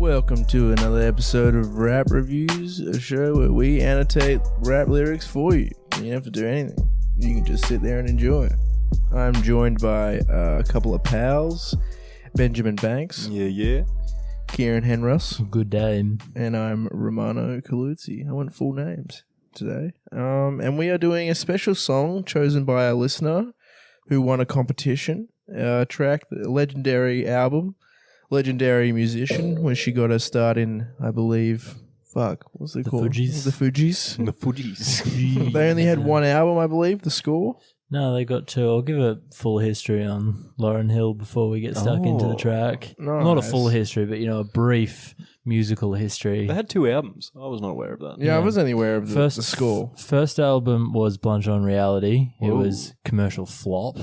Welcome to another episode of Rap Reviews, a show where we annotate rap lyrics for you. You don't have to do anything. You can just sit there and enjoy. I'm joined by a couple of pals, Benjamin Banks. Yeah. Kieran Henruss. Good day. And I'm Romano Caluzzi. I went full names today. And we are doing a special song chosen by a listener who won a competition. Track, the legendary album, legendary musician, when she got her start in, I believe, what was it called? Fugees. The Fugees. The Fugees. They only had one album, I believe, The Score. No, they got two. I'll give a full history on Lauryn Hill before we get stuck into the track. Nice. Not a full history, but, a brief musical history. They had two albums. I was not aware of that. Yeah, I wasn't aware of the Score. First album was Blunt on Reality. It was commercial flop.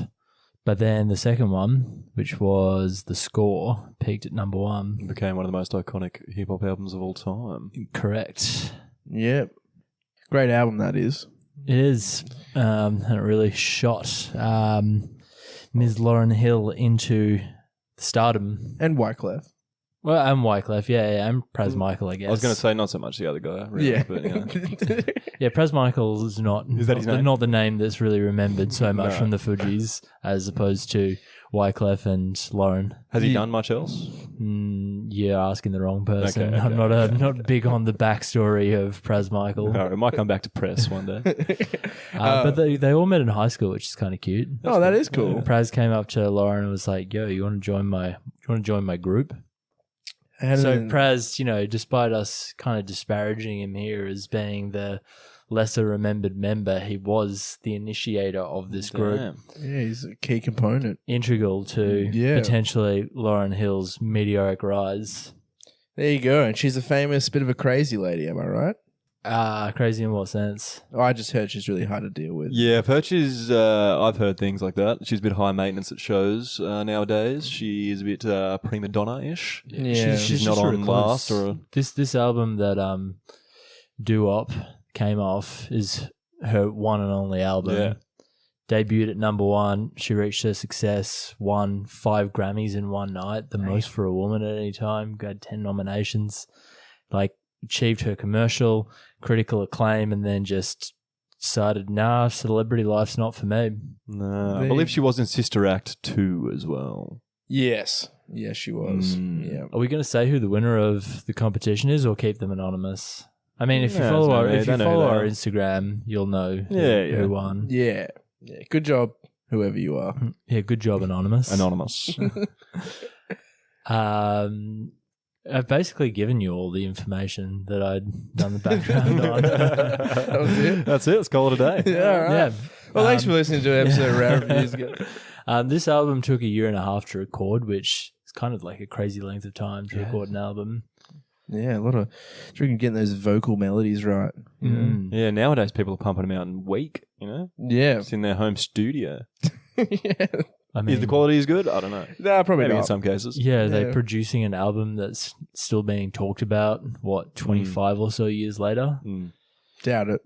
But then the second one, which was The Score, peaked at number one. It became one of the most iconic hip-hop albums of all time. Correct. Yep. Great album, that is. It is. And it really shot Ms. Lauryn Hill into stardom. And Wyclef. Well, I'm Wyclef, yeah, I'm Praz Michael, I guess. I was going to say not so much the other guy. Really, Yeah. But, Yeah, Praz Michael is not, Is that his name? not the name that's really remembered so much from the Fugees as opposed to Wyclef and Lauryn. Has he done much else? You're asking the wrong person. Okay, I'm not big on the backstory of Praz Michael. No, it might come back to press one day. But they all met in high school, which is kind of cute. That is cool. Praz came up to Lauryn and was like, "Yo, you want to join my group?" And So then- Praz, despite us kind of disparaging him here as being the lesser remembered member, he was the initiator of this group. Damn. yeah, he's a key component. Integral to potentially Lauryn Hill's meteoric rise. There you go. And she's a famous bit of a crazy lady, am I right? Crazy in what sense? Oh, I just heard she's really hard to deal with. Yeah, I've heard things like that. She's a bit high maintenance at shows nowadays. She is a bit prima donna-ish. Yeah. She's not on last. This album that Doo-Wop came off is her one and only album. Yeah. Debuted at number one. She reached her success, won 5 Grammys in one night, the most for a woman at any time. Got 10 nominations. Achieved her commercial, critical acclaim, and then just decided, celebrity life's not for me. No, I believe she was in Sister Act 2 as well. Yes. Yes, she was. Yeah. Are we going to say who the winner of the competition is, or keep them anonymous? I mean, if you Yeah, follow our they Instagram, you'll know Yeah. who won. Yeah. Good job, whoever you are. Yeah, good job, anonymous. Anonymous. I've basically given you all the information that I'd done the background on. That was it. That's it. Let's call it a day. Yeah, all right. Yeah. Well, thanks for listening to an episode of Rap Reviews. This album took a year and a half to record, which is kind of like a crazy length of time to record an album. Yeah, a lot of drinking, getting those vocal melodies right. You know? Yeah, nowadays people are pumping them out in a week, Yeah. It's in their home studio. Yeah. I mean, Is the quality as good? I don't know. Nah, probably Maybe not. in some cases. Yeah, they're producing an album that's still being talked about, 25 or so years later? Doubt it.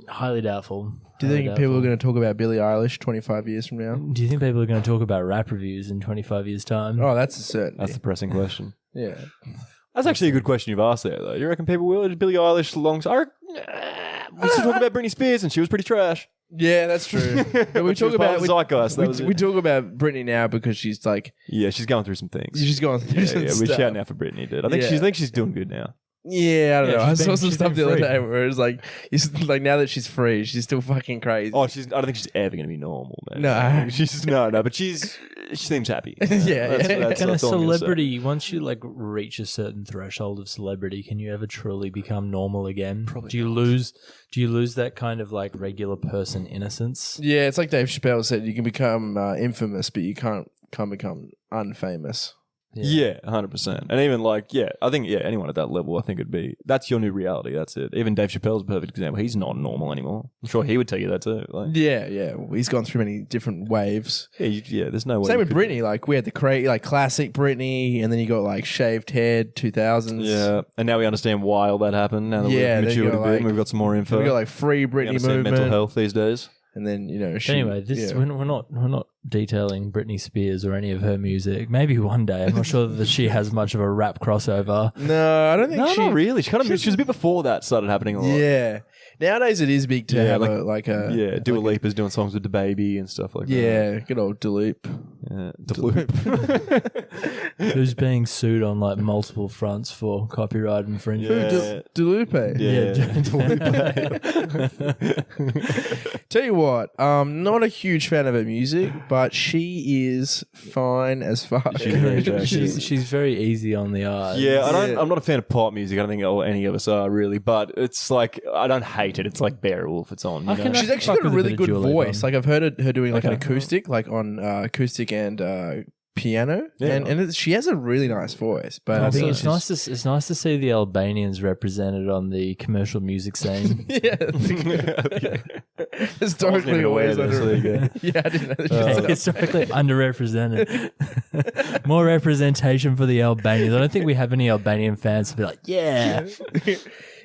Highly doubtful. Do you think people are going to talk about Billie Eilish 25 years from now? Do you think people are going to talk about rap reviews in 25 years' time? Oh, that's a certainty. That's the pressing question. Yeah. That's actually a good question you've asked there, though. You reckon people will? Billie Eilish alongside... We used to talk about Britney Spears and she was pretty trash. Yeah, that's true. But we talk about zeitgeist. we talk about Britney now because she's like... Yeah, she's going through some things. She's going through some We're stuff. shouting out for Britney, dude. I think she's doing good now. Yeah, I don't know. I saw some she's stuff been the other free. day where it's like now that she's free, she's still fucking crazy. Oh, I don't think she's ever going to be normal, man. No. But she seems happy. Yeah. Can a that's all I'm gonna say. celebrity, once you reach a certain threshold of celebrity, can you ever truly become normal again? Probably do you lose that kind of regular person innocence? Yeah, it's like Dave Chappelle said, you can become infamous, but you can't become unfamous. Yeah, 100%. And even I think anyone at that level, I think that's your new reality. That's it. Even Dave Chappelle's a perfect example. He's not normal anymore. I'm sure he would tell you that too. Yeah. Well, he's gone through many different waves. Yeah. There's no way. Same with Britney. We had the classic Britney, and then you got shaved head 2000s. Yeah, and now we understand why all that happened. Now that we've matured a bit, and we've got some more info. We got free We Britney understand movement. mental health these days. And then, she... Anyway, we're not detailing Britney Spears or any of her music. Maybe one day. I'm not sure that she has much of a rap crossover. No, I don't think No, she... not really. She was a bit before that started happening a lot. Yeah. Nowadays, it is big to have Dua Lipa's doing songs with the baby and stuff like that. Yeah, good old Dulup. Yeah, Dulup. Who's being sued on like multiple fronts for copyright infringement? Yeah. Dulupe. Yeah. Tell you what, not a huge fan of her music, but she is fine as fuck. She's very easy on the eyes. Yeah, I'm not a fan of pop music. I don't think any of us are really, but it's like I don't hate it. It's like bearable if it's on. You know? She's actually got a really good voice. Like I've heard her doing like an Okay. acoustic, like on acoustic and piano, Yeah. and she has a really nice voice. But I think it's nice to see the Albanians represented on the commercial music scene. Yeah, historically even aware always of this. There you go. Yeah, I didn't know that. Historically underrepresented. More representation for the Albanians. I don't think we have any Albanian fans to be like, yeah.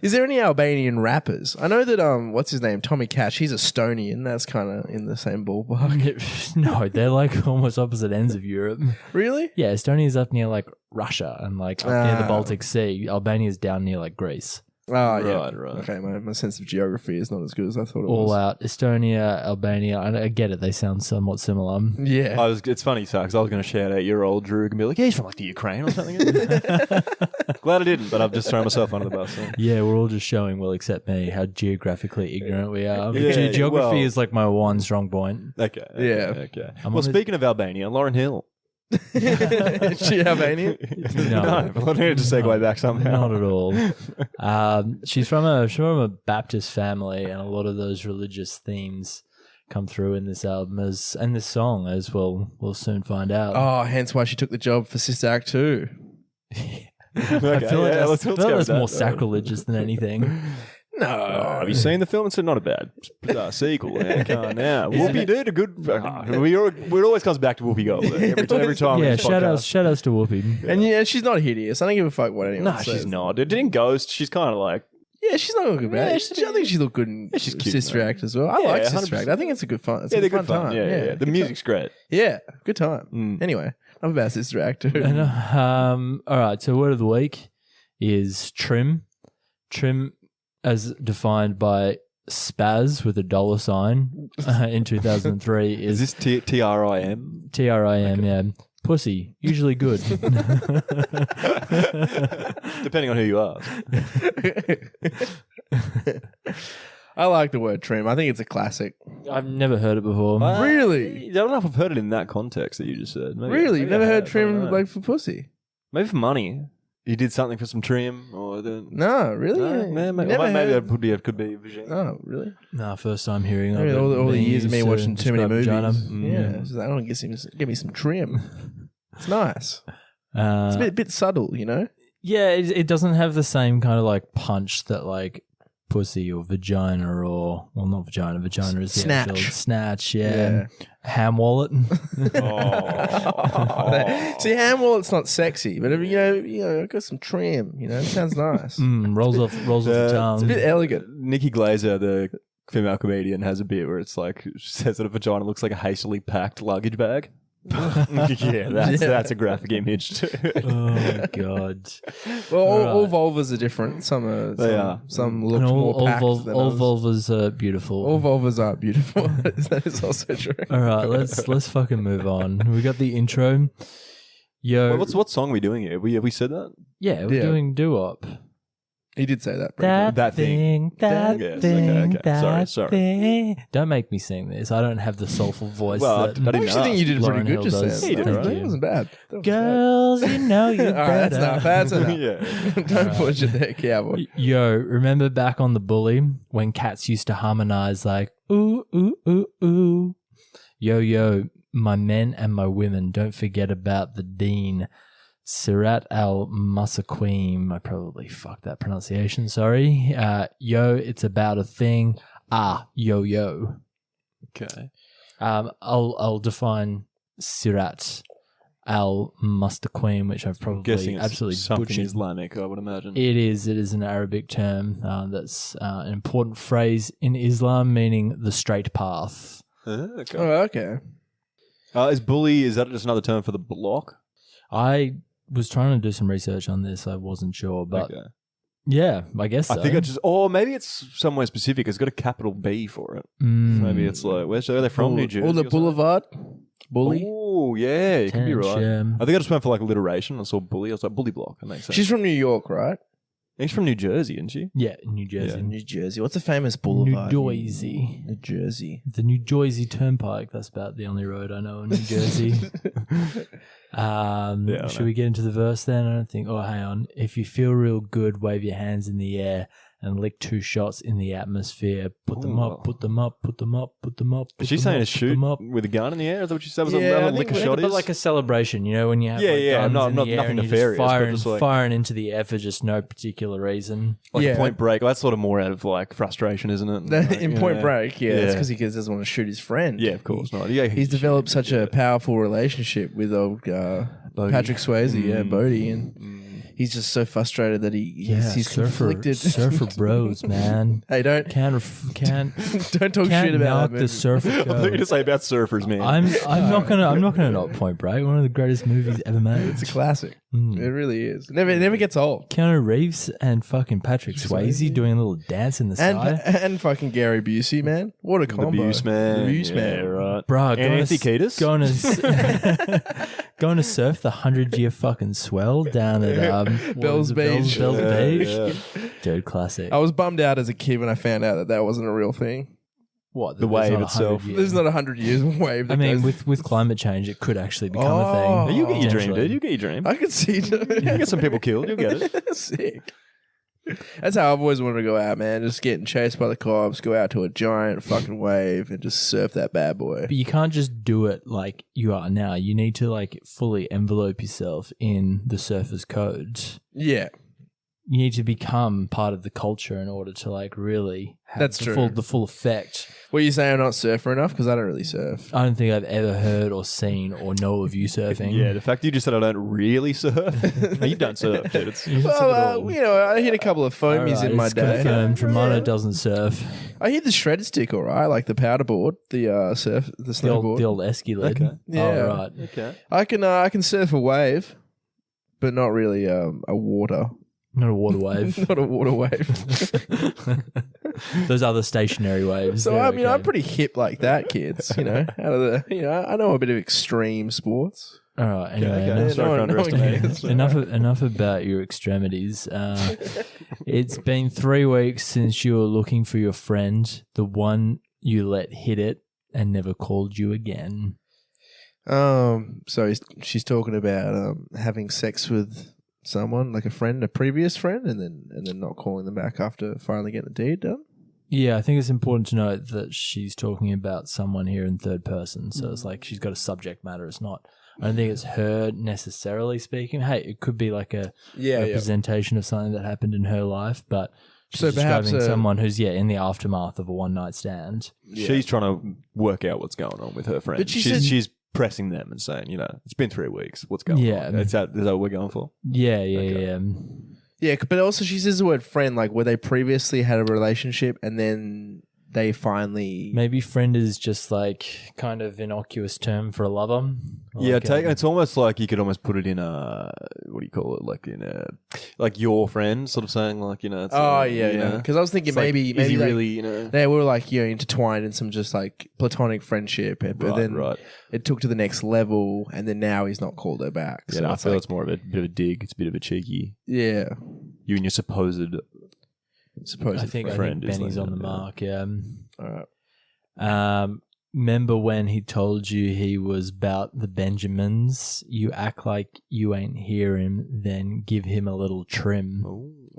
Is there any Albanian rappers? I know that what's his name, Tommy Cash. He's Estonian. That's kind of in the same ballpark. No, they're like almost opposite ends of Europe. Really? Yeah, Estonia's up near like Russia and like up near the Baltic Sea. Albania's down near like Greece. Oh, yeah. Right. Okay, my sense of geography is not as good as I thought it All was. out. Estonia, Albania. I get it. They sound somewhat similar. Yeah. It's funny, because I was going to shout out your old Drew and be like, yeah, he's from like the Ukraine or something. Glad I didn't, but I've just thrown myself under the bus. So. Yeah, we're all just showing, well, except me, how geographically ignorant we are. Yeah, Geography well- is like my one strong point. Okay. Yeah. Okay. I'm Well, on speaking of Albania, Lauryn Hill. Is she Albanian? No, but I needed to segue back somehow. Not at all. She's from a Baptist family, and a lot of those religious themes come through in this album and this song, as we'll soon find out. Oh, hence why she took the job for Sister Act 2. Okay, I feel like let's that's go with that. more sacrilegious than anything. No. Oh, have you seen the film? It's not a bad sequel. Come on now. Whoopi did a good. It always comes back to Whoopi Goldberg every time. Yeah, we shout outs to Whoopi. And yeah, she's not hideous. I don't give a fuck what anyone No, says. she's not. Dude, in Ghost, she's kind of like. Yeah, she's not looking bad. I think she looked good in she's cute, Sister man. Act as well. I Yeah, like Sister 100%. Act. I think it's a good fun. It's Yeah, a they're fun good fun. time. Yeah. The good music's great. Yeah, good time. Mm. Anyway, enough about Sister Act 2. And, all right, so word of the week is trim. Trim, as defined by Spaz with a $sign in 2003, Is is this TRIM? TRIM, yeah. Pussy, usually good. Depending on who you ask. I like the word trim. I think it's a classic. I've never heard it before. Really? I don't know if I've heard it in that context that you just said. Really? You've never heard I trim don't know. like for pussy? Maybe for money. You did something for some trim, or the. No, really? Maybe Never that heard- could be a vision. Oh, really? Nah, first time hearing of Maybe it. all the being years of me used to watching too many describe movies. vagina. Yeah, it's just like, I want to give me some trim. It's nice. It's a bit subtle, you know? Yeah, it doesn't have the same kind of like punch that like pussy or vagina or, well, not vagina. Vagina is the Snatch. actual snatch. Yeah. Ham wallet. See, ham wallet's not sexy, but you know, I've got some trim. You know, it sounds nice. Rolls off the tongue. It's a bit elegant. Nikki Glaser, the female comedian, has a bit where it's like she says that a vagina looks like a hastily packed luggage bag. Yeah, that's a graphic image too. Oh my god! Well, all Right. vulvas are different. Some are. They are. Some look And more packed than all others. vulvas are beautiful. All vulvas are beautiful. That is also true. All right, let's fucking move on. We got the intro. Yo, Well, what song are we doing here? Have we said that? yeah, we're Yeah. doing doo-wop. He did say that. briefly. That thing. that Yes, thing, okay. that Sorry. thing. Don't make me sing this. I don't have the soulful voice. Well, that I didn't I actually think you did Lauryn pretty good Hill just does. then. Yeah, you did, That right? wasn't bad. That wasn't Girls, you know you bad. All right, better. that's enough. Yeah. Don't push it there, cowboy. Yo, remember back on The Bully when cats used to harmonize like, ooh, ooh, ooh, ooh. Yo, my men and my women, don't forget about the Dean. Sirat al-Masaqim. I probably fucked that pronunciation, sorry. Yo, it's about a thing. Yo. Okay. I'll define Sirat Al Mustaqim, which I've I'm guessing probably it's absolutely something butchered. Islamic, I would imagine. It is an Arabic term that's an important phrase in Islam, meaning the straight path. Okay. Oh, okay. Is bully, is that just another term for the block? I was trying to do some research on this. I wasn't sure, but Okay. yeah, I guess so. I think maybe it's somewhere specific. It's got a capital B for it. Mm. Maybe it's like, where are they from? New Jersey? Or the something? boulevard. Bully. Oh, yeah, you could be right. Yeah. I think I just went for like alliteration. I saw bully. I was like, bully block. That makes sense. She's from New York, right? She's from New Jersey, isn't she? Yeah, New Jersey. New Jersey. What's a famous boulevard? New Jersey. New Jersey. The New Jersey Turnpike. That's about the only road I know in New Jersey. Should we get into the verse then? I don't think. Oh, hang on. If you feel real good, wave your hands in the air and lick 2 shots in the atmosphere. Put them up, put them up, put them up, put them up. Is she saying to shoot with a gun in the air? Is that what she said? Was Yeah, a I lick a think shot But is? like a celebration, you know, when you have Yeah, guns in not the air nothing and nefarious, you're but just just like- firing into the air for just no particular reason. Like Yeah. a Point Break. Well, that's sort of more out of like frustration, isn't it? Like, In Point Break, yeah. That's Yeah. because he doesn't want to shoot his friend. Yeah, of course not. Yeah, He's developed such a powerful relationship with old Patrick Swayze, Bodie, and he's just so frustrated that he's conflicted. Surfer bros, man. Hey, don't Can't don't talk can't shit about knock that the movie. surfer. I thought you were to say about surfers, man. I'm not gonna knock Point Break. One of the greatest movies ever made. It's a classic. Mm. It really is. It never gets old. Keanu Reeves and fucking Patrick Swayze doing a little dance in the sky. And fucking Gary Busey, man. What a the combo. Buse Man. The Buse Yeah, Man. right. Bro, And Anthony Kiedis. going to surf the 100-year fucking swell down at Bell's Beach. Bell's Yeah, Beach. yeah. Dude, classic. I was bummed out as a kid when I found out that wasn't a real thing. What? The there's wave not 100 itself. years? There's not 100 years wave. I That mean, goes- with climate change, it could actually become Oh. a thing. You get your dream, Potentially. dude. You get your dream. I could see. You can get some people killed. You'll get it. Sick. That's how I've always wanted to go out, man. Just getting chased by the cops, go out to a giant fucking wave and just surf that bad boy. But you can't just do it like you are now. You need to like fully envelope yourself in the surfer's codes. Yeah. You need to become part of the culture in order to like really have That's the true. full effect. What you saying? I'm not surfer enough because I don't really surf. I don't think I've ever heard or seen or know of you surfing. Yeah, the fact that you just said I don't really surf. No, you don't surf, dude. It's, Well, I hit a couple of foamies Alright, in my it's day. confirmed. Romano doesn't surf. I hit the shredded stick, all right, like the powder board, the The snowboard. old esky lid. Okay. Yeah. Oh, right. okay. I can surf a wave, but not really a water. Not a water wave. Not a water wave. Those other stationary waves. So they're I mean, okay. I'm pretty hip like that, kids. Out of the, I know a bit of extreme sports. All right. Anyway, okay. enough- Sorry for underestimating. cares. enough about your extremities. It's been 3 weeks since you were looking for your friend, the one you let hit it and never called you again. So she's talking about having sex with someone, like a friend, a previous friend, and then not calling them back after finally getting the deed done. Yeah, I think it's important to note that she's talking about someone here in third person. So it's like she's got a subject matter. It's not, I don't think it's her necessarily speaking. Hey, it could be like a representation of something that happened in her life, but she's So perhaps, describing someone who's, in the aftermath of a one-night stand. Yeah. She's trying to work out what's going on with her friend. But she's pressing them and saying, it's been 3 weeks. What's going on? Is that what we're going for? Yeah. Yeah, but also she says the word friend, like where they previously had a relationship and then they finally... Maybe friend is just like kind of innocuous term for a lover. Yeah, Like, it's almost like you could almost put it in a, what do you call it? Like in a, like your friend sort of saying like, it's Because I was thinking It's like, maybe is he like, really, they were like, intertwined in some just like platonic friendship, but then it took to the next level and then now he's not called her back. Yeah, So I it's feel like, it's more of a bit of a dig. It's a bit of a cheeky. yeah. You and your supposed I think friend is Benny's like on the that, mark, All right. Remember when he told you he was about the Benjamins? You act like you ain't hear him, then give him a little trim.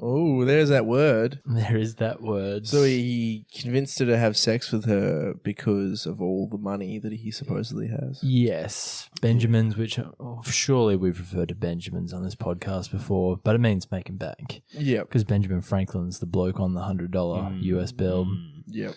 Oh, there's that word. There is that word. So he convinced her to have sex with her because of all the money that he supposedly has. Yes, Benjamins, which surely we've referred to Benjamins on this podcast before, but it means making bank. Yep. Because Benjamin Franklin's the bloke on the $100 US bill. Yep.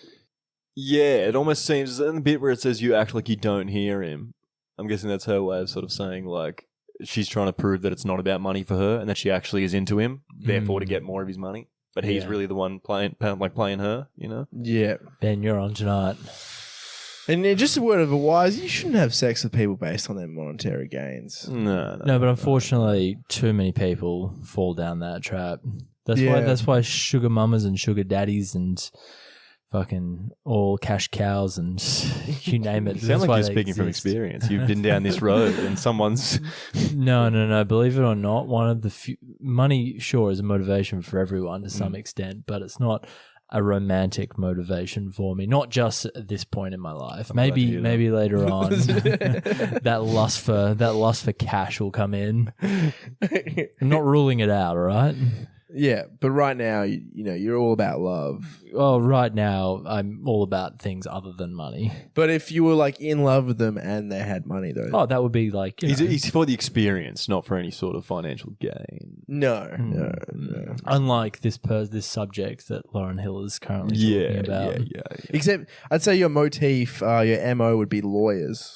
Yeah, it almost seems in the bit where it says you act like you don't hear him. I'm guessing that's her way of sort of saying like she's trying to prove that it's not about money for her and that she actually is into him, therefore to get more of his money. But he's really the one playing her, you know? Yeah. Ben, you're on tonight. And just a word of advice, you shouldn't have sex with people based on their monetary gains. No, but unfortunately, too many people fall down that trap. That's why sugar mamas and sugar daddies and fucking all cash cows and you name it. You sound like you're speaking from experience. You've been down this road and someone's... No. Believe it or not, one of the money, sure, is a motivation for everyone to some extent, but it's not a romantic motivation for me. Not just at this point in my life. Maybe later on, that lust for cash will come in. I'm not ruling it out, all right? Yeah, but right now, you're all about love. Well, right now, I'm all about things other than money. But if you were like in love with them and they had money, though, oh, that would be like he's for the experience, not for any sort of financial gain. No. Unlike this subject that Lauryn Hill is currently talking about. Yeah. Except, I'd say your motif, your MO would be lawyers.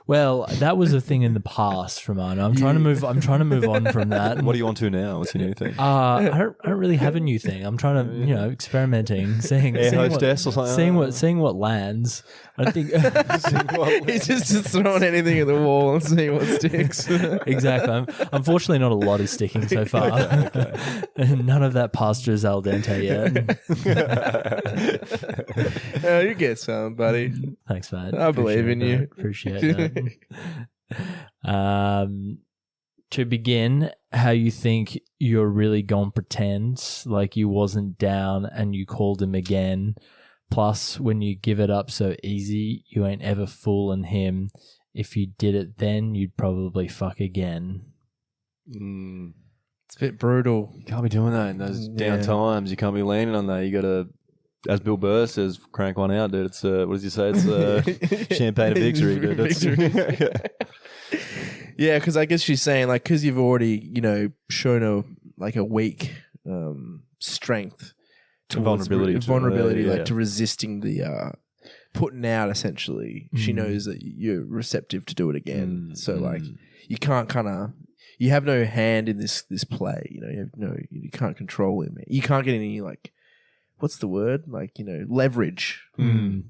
Well, that was a thing in the past, Romano. I'm trying to move on from that. What are you on to now? What's your new thing? I don't really have a new thing. I'm trying to, experimenting, seeing what lands. I think he's just throwing anything at the wall and seeing what sticks. Exactly. Unfortunately, not a lot is sticking so far. Okay. None of that pasta is al dente yet. You get some, buddy. Thanks, mate. I believe in you. Appreciate that. To begin, how you think you're really gonna pretend like you wasn't down and you called him again. Plus, when you give it up so easy, you ain't ever fooling him. If you did it then, you'd probably fuck again. It's a bit brutal. You can't be doing that in those down times. You can't be leaning on that. You got to, as Bill Burr says, crank one out, dude. It's what does he say? It's champagne of victory, dude. Yeah, because I guess she's saying like because you've already shown a weak strength. Vulnerability, like to resisting the putting out. Essentially, she knows that you're receptive to do it again. So like, you can't you have no hand in this play. You can't control him. You can't get any like, what's the word? Like leverage. I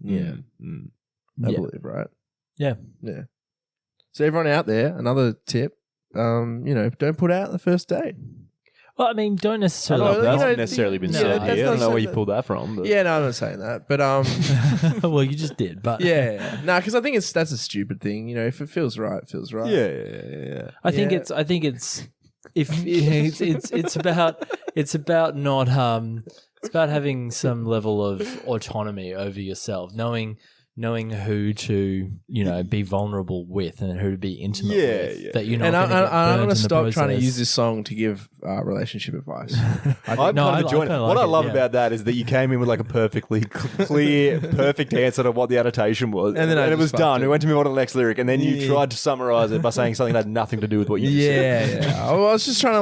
believe, right? Yeah. So everyone out there, another tip. Don't put out the first date. Well, I mean, don't necessarily. That's not necessarily been said here. I don't know where you pulled that from. But. Yeah, no, I'm not saying that. But well, you just did. But because I think that's a stupid thing. If it feels right, it feels right. Yeah. I think it's about not it's about having some level of autonomy over yourself, knowing who to be vulnerable with and who to be intimate with. Yeah. That you're not. And I'm going to stop trying to use this song to give relationship advice. What I love about that is that you came in with like a perfectly clear, perfect answer to what the annotation was, and then it was done. We went to move on to the next lyric, and then you tried to summarize it by saying something that had nothing to do with what you said. Yeah. I was just trying to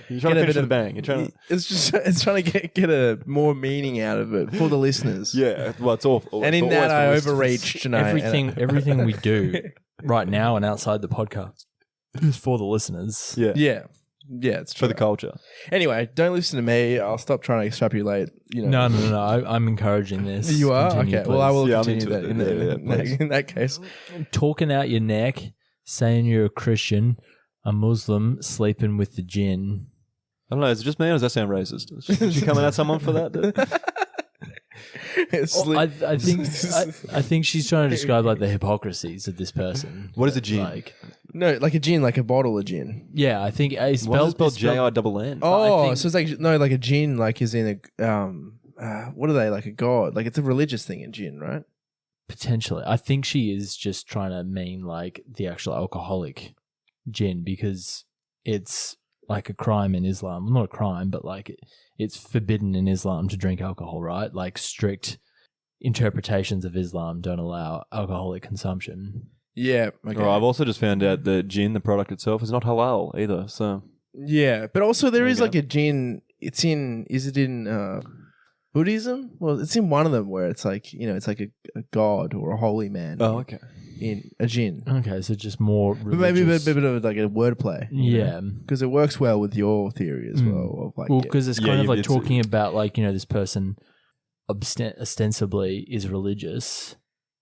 you're trying to finish the bang. You're trying to. It's trying to get a more meaning out of it for the listeners. Yeah. Well, it's awful. And in that I overreached tonight. Everything we do right now and outside the podcast is for the listeners. Yeah, it's true. For the culture. Anyway, don't listen to me. I'll stop trying to extrapolate. No. I'm encouraging this. You are? Continue, okay. Please. Well, I will continue that in that case. Talking out your neck, saying you're a Christian, a Muslim, sleeping with the jinn. I don't know. Is it just me or does that sound racist? Did you coming at someone for that? I think she's trying to describe like the hypocrisies of this person. What is a gin? Like a gin, like a bottle of gin. Yeah, I think it's spelled J-I-N-N. Oh, so it's like a gin, like is in a what are they, like a god? Like it's a religious thing in gin, right? Potentially. I think she is just trying to mean like the actual alcoholic gin because it's like a crime in Islam. Not a crime, but like it's forbidden in Islam to drink alcohol, right? Like strict interpretations of Islam don't allow alcoholic consumption. Yeah. Okay. Well, I've also just found out that gin, the product itself, is not halal either. So yeah, but also there is like a gin. Is it in Buddhism? Well, it's in one of them where it's like it's like a god or a holy man. Oh, okay. in a jinn. Okay, so just more But maybe a bit of like a wordplay. Yeah. Because it works well with your theory as well. Of like, well, because it's kind of like talking about like, this person ostensibly is religious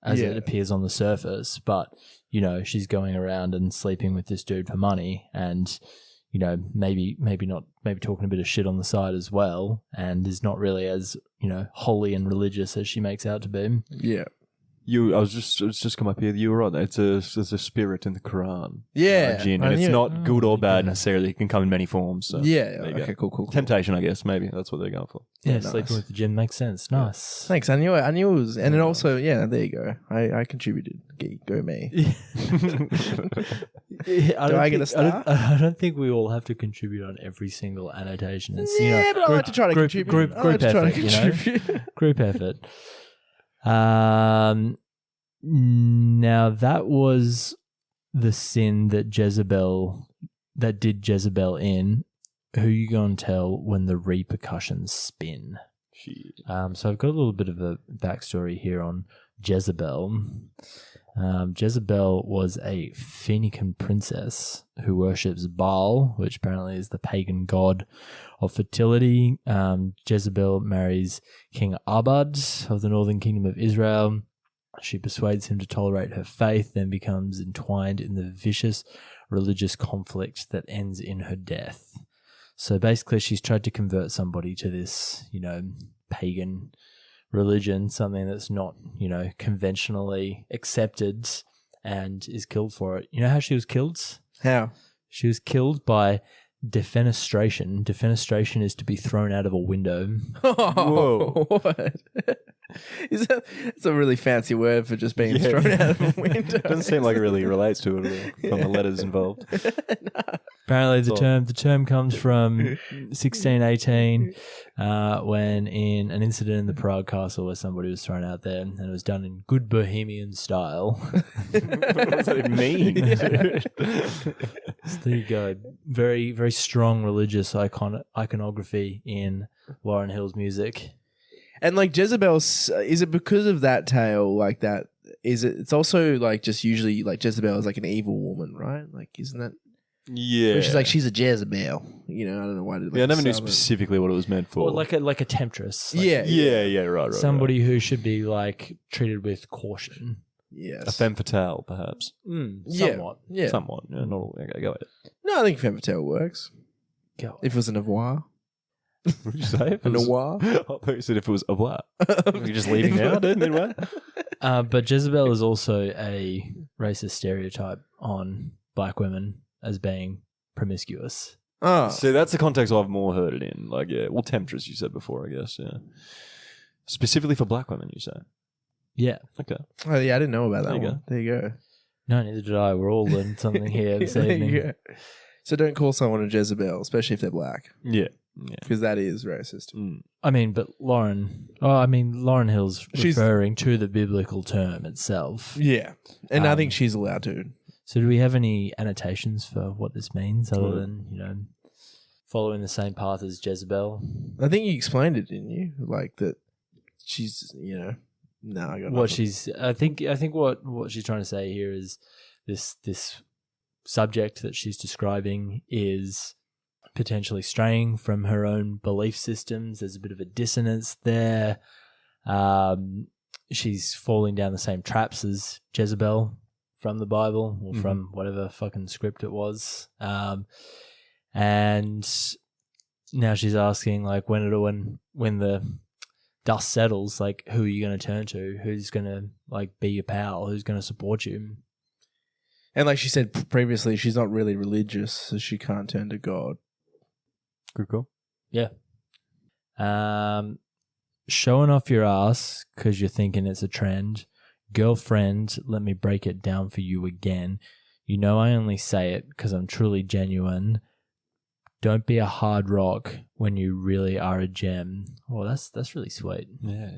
as it appears on the surface, but, she's going around and sleeping with this dude for money and, maybe talking a bit of shit on the side as well and is not really as, holy and religious as she makes out to be. Yeah. It's just come up here. You were right. There's a spirit in the Quran. Yeah, jinn, and it's not good or bad necessarily. It can come in many forms. So okay, cool. Temptation, I guess. Maybe that's what they're going for. Yeah, sleeping with the jinn makes sense. Nice. Thanks. I knew it was, and then also, there you go. I contributed. Go me. Do I get a star? I don't think we all have to contribute on every single annotation. It's, but I like to try to contribute. Group effort. Group effort. Now that was the sin that did Jezebel in. Who you going to tell when the repercussions spin? So I've got a little bit of a backstory here on Jezebel. Jezebel was a Phoenician princess who worships Baal, which apparently is the pagan god of fertility. Jezebel marries King Abad of the northern kingdom of Israel. She persuades him to tolerate her faith, then becomes entwined in the vicious religious conflict that ends in her death. So basically, she's tried to convert somebody to this, pagan religion, something that's not, conventionally accepted, and is killed for it. You know how she was killed? How? She was killed by defenestration. Defenestration is to be thrown out of a window. Whoa. What? It's a really fancy word for just being thrown out of a window. Doesn't seem like it really relates to it from the letters involved. No. Apparently the term comes from 1618 when in an incident in the Prague Castle where somebody was thrown out there, and it was done in good bohemian style. What does that mean? So there you go. Very, very strong religious iconography in Lauryn Hill's music. And like Jezebel, is it because of that tale like that? Is it? It's also like just usually like Jezebel is like an evil woman, right? Like, isn't that? Yeah. Where she's like, she's a Jezebel. I don't know why. I never knew specifically what it was meant for. Or like a temptress. Like, right. Somebody who should be like treated with caution. Yes. A femme fatale, perhaps. Somewhat. Yeah. Somewhat. Yeah, not all. Okay, go ahead. No, I think femme fatale works. Go. If it was a noir. What did you say? A noir? I thought you said if it was a what? You're just leaving now, dude, midway? But Jezebel is also a racist stereotype on black women as being promiscuous. Oh. So that's the context I've more heard it in. Like, temptress you said before, I guess, yeah. Specifically for black women, you say? Yeah. Okay. Oh, yeah, I didn't know about that There you one. go. There you go. No, neither did I. We're all learning something here this evening. There you go. So don't call someone a Jezebel, especially if they're black. Yeah. Because that is racist. I mean, but Lauryn Hill's referring to the biblical term itself. Yeah. And I think she's allowed to. So do we have any annotations for what this means other than, following the same path as Jezebel? I think you explained it, didn't you? Like that she's, no, I got nothing. I think what she's trying to say here is this subject that she's describing is potentially straying from her own belief systems. There's a bit of a dissonance there. She's falling down the same traps as Jezebel from the Bible or from whatever fucking script it was. And now she's asking, like, when the dust settles, like, who are you going to turn to? Who's going to, like, be your pal? Who's going to support you? And like she said previously, she's not really religious, so she can't turn to God. Good call. Yeah. Showing off your ass because you're thinking it's a trend. Girlfriend, let me break it down for you again. You know I only say it because I'm truly genuine. Don't be a hard rock when you really are a gem. Oh, that's really sweet. Yeah.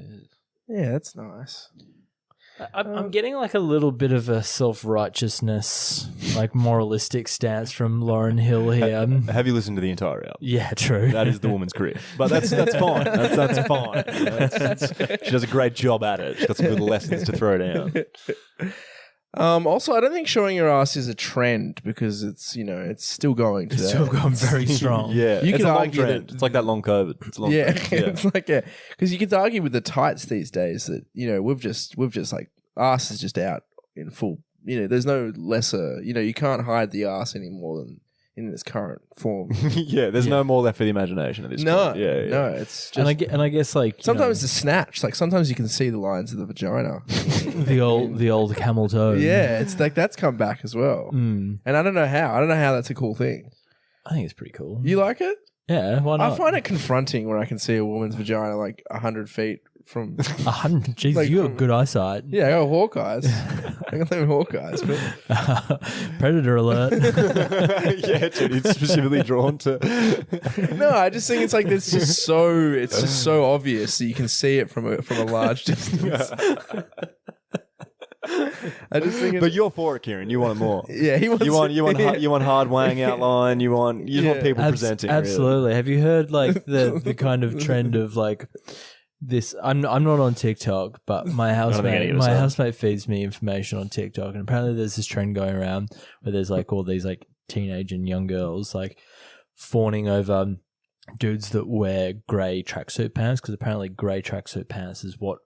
Yeah, that's nice. I'm getting like a little bit of a self-righteousness, like moralistic stance from Lauryn Hill here. Have you listened to the entire album? Yeah, true. That is the woman's career. But that's fine. That's fine. She does a great job at it. She's got some good lessons to throw down. Also, I don't think showing your ass is a trend because it's it's still going today. It's still going very strong. Yeah, You it's could a long argue trend. that- It's like that long COVID. It's a long Yeah, trend. it's like because you could argue with the tights these days that we've just like ass is just out in full. There's no lesser. You can't hide the ass anymore than in its current form. Yeah, there's no more left for the imagination at this No, point. Yeah, no, it's just And I guess like sometimes the snatch. Like sometimes you can see the lines of the vagina. the old camel toe. Yeah, it's like that's come back as well. Mm. And I don't know how. I don't know how that's a cool thing. I think it's pretty cool. You like it? Yeah, why not? I find it confronting when I can see a woman's vagina like 100 feet from. 100. Jeez, Like, you have good eyesight. Yeah, I got hawk eyes. I got them hawk eyes. But Predator alert. Yeah, dude, it's specifically drawn to. no, I just think it's like it's just so obvious that you can see it from a large distance. I just think But you're for it, Kieran. You want it more. yeah, he wants You want hard wang outline. You want people presenting. Absolutely. Really. Have you heard like the kind of trend of like this? I'm not on TikTok, but my housemate feeds me information on TikTok, and apparently there's this trend going around where there's like all these like teenage and young girls like fawning over dudes that wear grey tracksuit pants because apparently grey tracksuit pants is what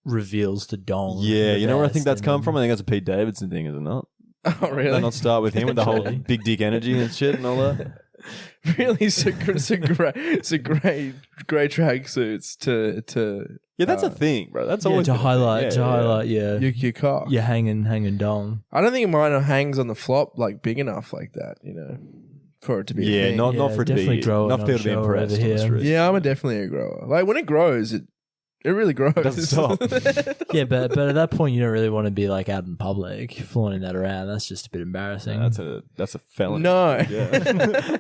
reveals the dong. Yeah, you know where I think best, that's come from? I think that's a Pete Davidson thing, is it not? Oh, really? Did they not start with him with the whole big dick energy and shit and all that? Really, so grey tracksuits to Yeah, that's a thing, bro. That's Yeah, always to been a thing. highlight Yeah. your cock. your hanging dong. I don't think mine hangs on the flop like big enough like that, for it to be. a Yeah, thing. not for it to definitely be grow it, not not for people to be show it impressed over on the here. street. Yeah, I'm definitely a grower. Like when it grows, it really grows. Doesn't stop. Yeah, but at that point you don't really want to be like out in public flaunting that around. That's just a bit embarrassing. That's a felony. No. Yeah.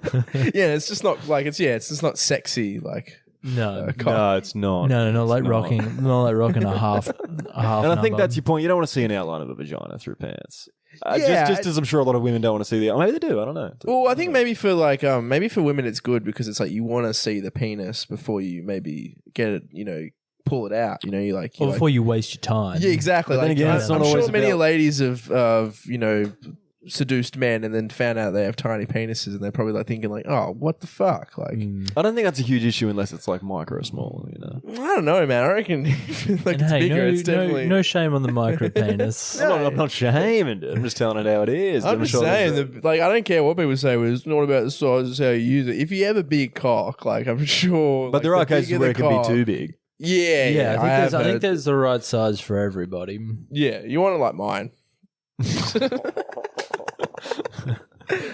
Yeah, it's just not like it's just not sexy like no. cock. No, it's not. No, not like not. rocking a half. And I think number. that's your point. You don't want to see an outline of a vagina through pants. Yeah, just as I'm sure a lot of women don't want to see the. Maybe they do. I don't know. Well, I think maybe for like maybe for women it's good because it's like you want to see the penis before you maybe get it, pull it out. You like or before you waste your time. yeah, exactly. But then Like, again, it's not I'm always sure many about- ladies have seduced men and then found out they have tiny penises and they're probably like thinking like, oh, what the fuck? Like, I don't think that's a huge issue unless it's like micro small. I don't know, man. I reckon if like And it's hey, bigger, no, it's definitely. no shame on the micro penis. I'm not shaming it. I'm just telling it how it is. I'm just sure saying, there's I don't care what people say. It's not about the size; it's how you use it. If you have a big cock, like I'm sure, But like, there are the cases bigger where the it can be cock- too big. Yeah, Yeah, I have think there's the right size for everybody. Yeah, you want it like mine.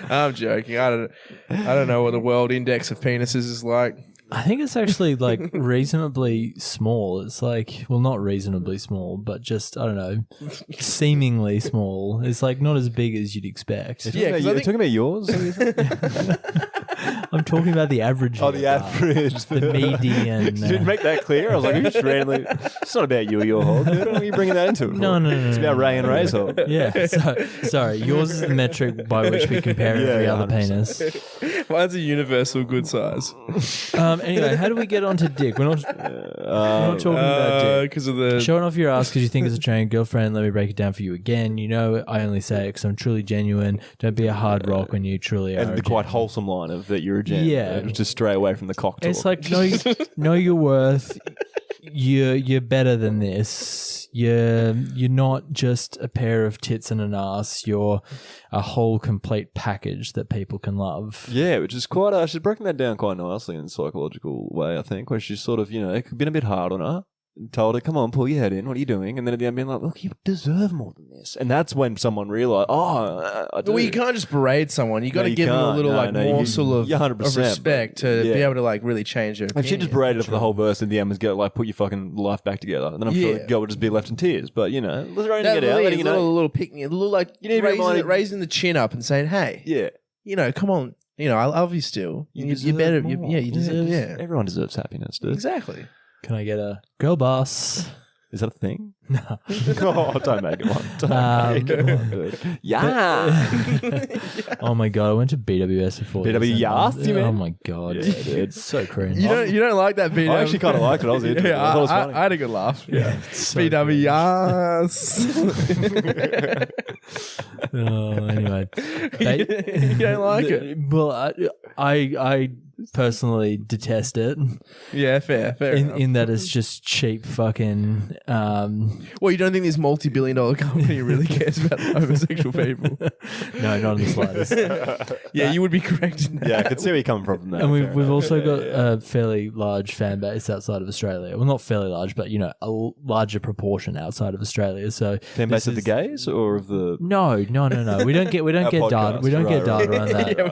I'm joking. I don't know what the world index of penises is like. I think it's actually like reasonably small. It's like, well, not reasonably small, but just, I don't know, seemingly small. It's like not as big as you'd expect. Yeah, 'cause I You're think- talking about yours? I'm talking about the average. Oh, the average. The median. You didn't make that clear. I was like, you just randomly. It's not about you or your hog. Dude. Why are you bringing that into it? No. It's about Ray and Ray's hog. Yeah, sorry. Yours is the metric by which we compare every other 100%. penis. Mine's a universal good size. Anyway, how do we get onto dick? We're not talking about dick. Because of the Showing off your ass because you think it's a trained girlfriend. Let me break it down for you again. I only say it because I'm truly genuine. Don't be a hard rock when you truly are. And the quite wholesome line of that you're a gen. Yeah. Just stray away from the cock talk. It's like know your worth. You're better than this. You're not just a pair of tits and an ass. You're a whole complete package that people can love. Yeah, which is quite. She's broken that down quite nicely in a psychological way, I think, where she's sort of, been a bit hard on her. Told her, come on, pull your head in. What are you doing? And then at the end being like, look, you deserve more than this. And that's when someone realised, I do. Well, you can't just berate someone. You got to you give them a can't. little No, morsel of 100%, respect to yeah. be able to like really change their If she opinion. just berated her for the whole verse and the end was go like, put your fucking life back together. And then I'm sure Yeah. the girl would just be left in tears. But, let her own That get out. Letting you know. little pick me, a little like You need to be reminded- raising the chin up and saying, hey, Yeah. come on, I love you still. You deserve better, more. you deserve, yeah. Everyone deserves happiness, dude. Exactly. Can I get a girl boss? Is that a thing? No. Oh, don't make it one. Don't make it one. Yeah. Oh my god, I went to BWS before. BWS, you mean? Oh my god, Yeah, dude. it's so cringe. You don't like that BW? I actually kind of liked it. I was into it. I thought it was funny. I had a good laugh. Yeah. So BWS. Anyway, You don't like it? Well, I personally detest it. Yeah, fair enough. In that it's just cheap fucking. Well, you don't think this multi-billion-dollar company really cares about homosexual people? No, not in the slightest. Yeah, you would be correct in that. Yeah, I can see where you're coming from there. And we've also got a fairly large fan base outside of Australia. Well, not fairly large, but a larger proportion outside of Australia. So fan base of the gays or of the no. We don't get data. We don't get data on that. Yeah,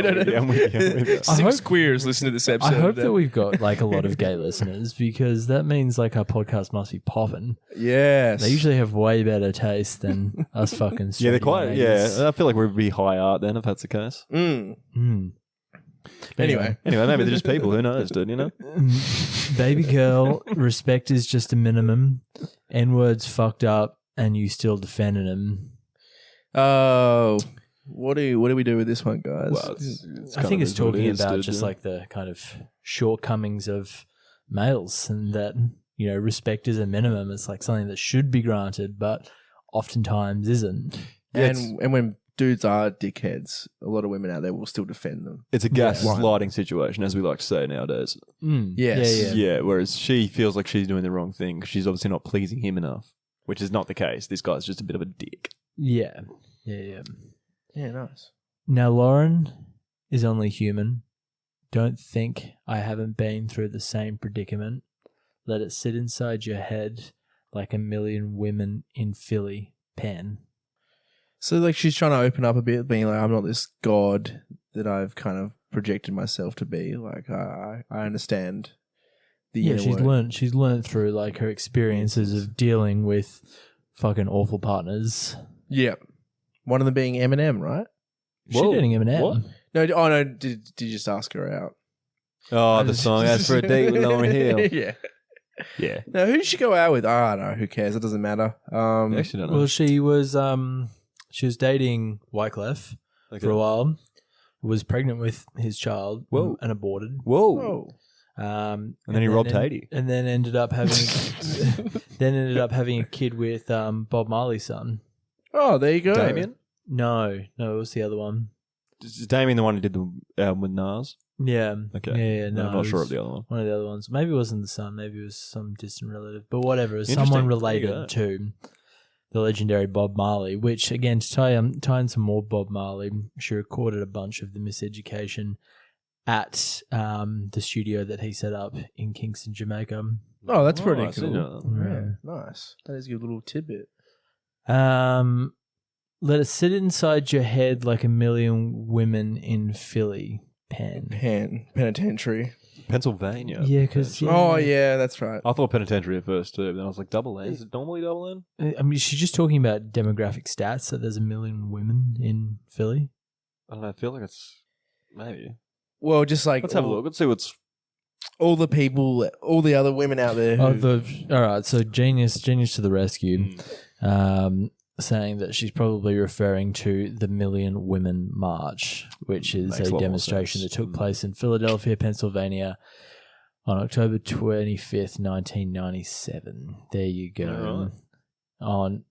we don't. Six queers listen to this episode. I hope that we've got a lot of gay listeners because that means our podcast must be popping. Yes. They usually have way better taste than us fucking straight. Yeah, they're quite. Yeah, I feel like we'd be high art then if that's the case. Anyway, maybe they're just people. Who knows, dude? You know. Baby girl, respect is just a minimum. N-words fucked up, and you still defending them. Oh. What do we do with this one, guys? Well, I think it's talking about just the kind of shortcomings of males, and that respect is a minimum. It's something that should be granted, but oftentimes isn't. And when dudes are dickheads, a lot of women out there will still defend them. It's a gaslighting situation, as we like to say nowadays. Yes. Yeah. Whereas she feels like she's doing the wrong thing because she's obviously not pleasing him enough, which is not the case. This guy's just a bit of a dick. Yeah. Yeah, nice. Now, Lauryn is only human. Don't think I haven't been through the same predicament. Let it sit inside your head like a million women in Philly pen. So, she's trying to open up a bit, being I'm not this god that I've kind of projected myself to be. I understand the inner work. She's learned through, her experiences of dealing with fucking awful partners. Yeah. One of them being Eminem, right? She's dating Eminem. What? No. Did you just ask her out? Oh, the song "As for a Date with Lauryn Hill." Yeah. Now, who did she go out with? I don't know. Who cares? It doesn't matter. Actually, don't know. Well, she was dating Wyclef for a while. Was pregnant with his child. Whoa. And aborted. Whoa. And then he robbed Haiti. And then ended up having a kid with Bob Marley's son. Oh, there you go. Damien? No, it was the other one. Is Damien the one who did the album with Nas? Yeah. Okay. Yeah, no. I'm not sure of the other one. One of the other ones. Maybe it wasn't the son. Maybe it was some distant relative. But whatever. It was someone related to the legendary Bob Marley, which, again, to tie in some more Bob Marley, she recorded a bunch of the Miseducation at the studio that he set up in Kingston, Jamaica. Oh, that's pretty cool. Yeah. Nice. That is a good little tidbit. Let it sit inside your head like a million women in Philly penitentiary. Pennsylvania. Yeah, because oh yeah, that's right. I thought penitentiary at first too, but then I was like, double N. Is it normally double N? I mean, she's just talking about demographic stats. So there's a million women in Philly. I don't know. I feel like it's maybe. Well, just let's have a look. Let's see what's all the people, all the other women out there. All right. So genius to the rescue. Saying that she's probably referring to the Million Women March, which is a demonstration that took place in Philadelphia, Pennsylvania on October 25th, 1997. There you go. On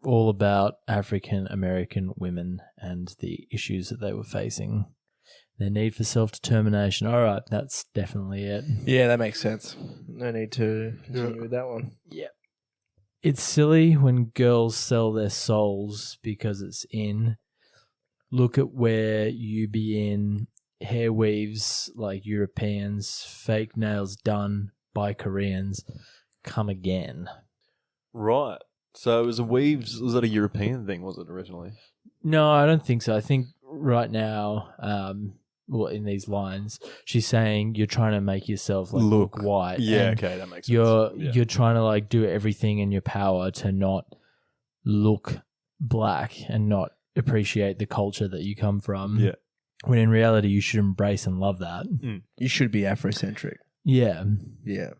all about African American women and the issues that they were facing. Their need for self-determination. All right, that's definitely it. Yeah, that makes sense. No need to continue with that one. Yeah. It's silly when girls sell their souls because it's in. Look at where you be in. Hair weaves like Europeans. Fake nails done by Koreans. Come again. Right. So it was was that a European thing, was it, originally? No, I don't think so. I think right now, in these lines, she's saying you're trying to make yourself look white. Yeah, okay, that makes sense. You're trying to do everything in your power to not look black and not appreciate the culture that you come from. Yeah. When in reality, you should embrace and love that. You should be Afrocentric. Yeah. Yeah.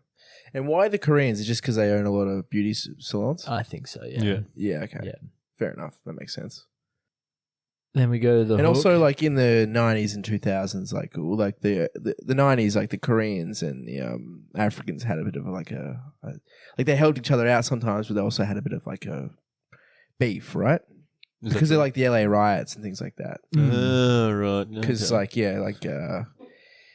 And why the Koreans? Is it just because they own a lot of beauty salons? I think so, yeah. Yeah, okay. Yeah. Fair enough. That makes sense. Then we go to the and hook. also like in the 90s and 2000s, like the 90s, like the Koreans and the Africans had a bit of like like they helped each other out sometimes, but they also had a bit of like a beef, right? Because they're like the LA riots and things like that. Right. Because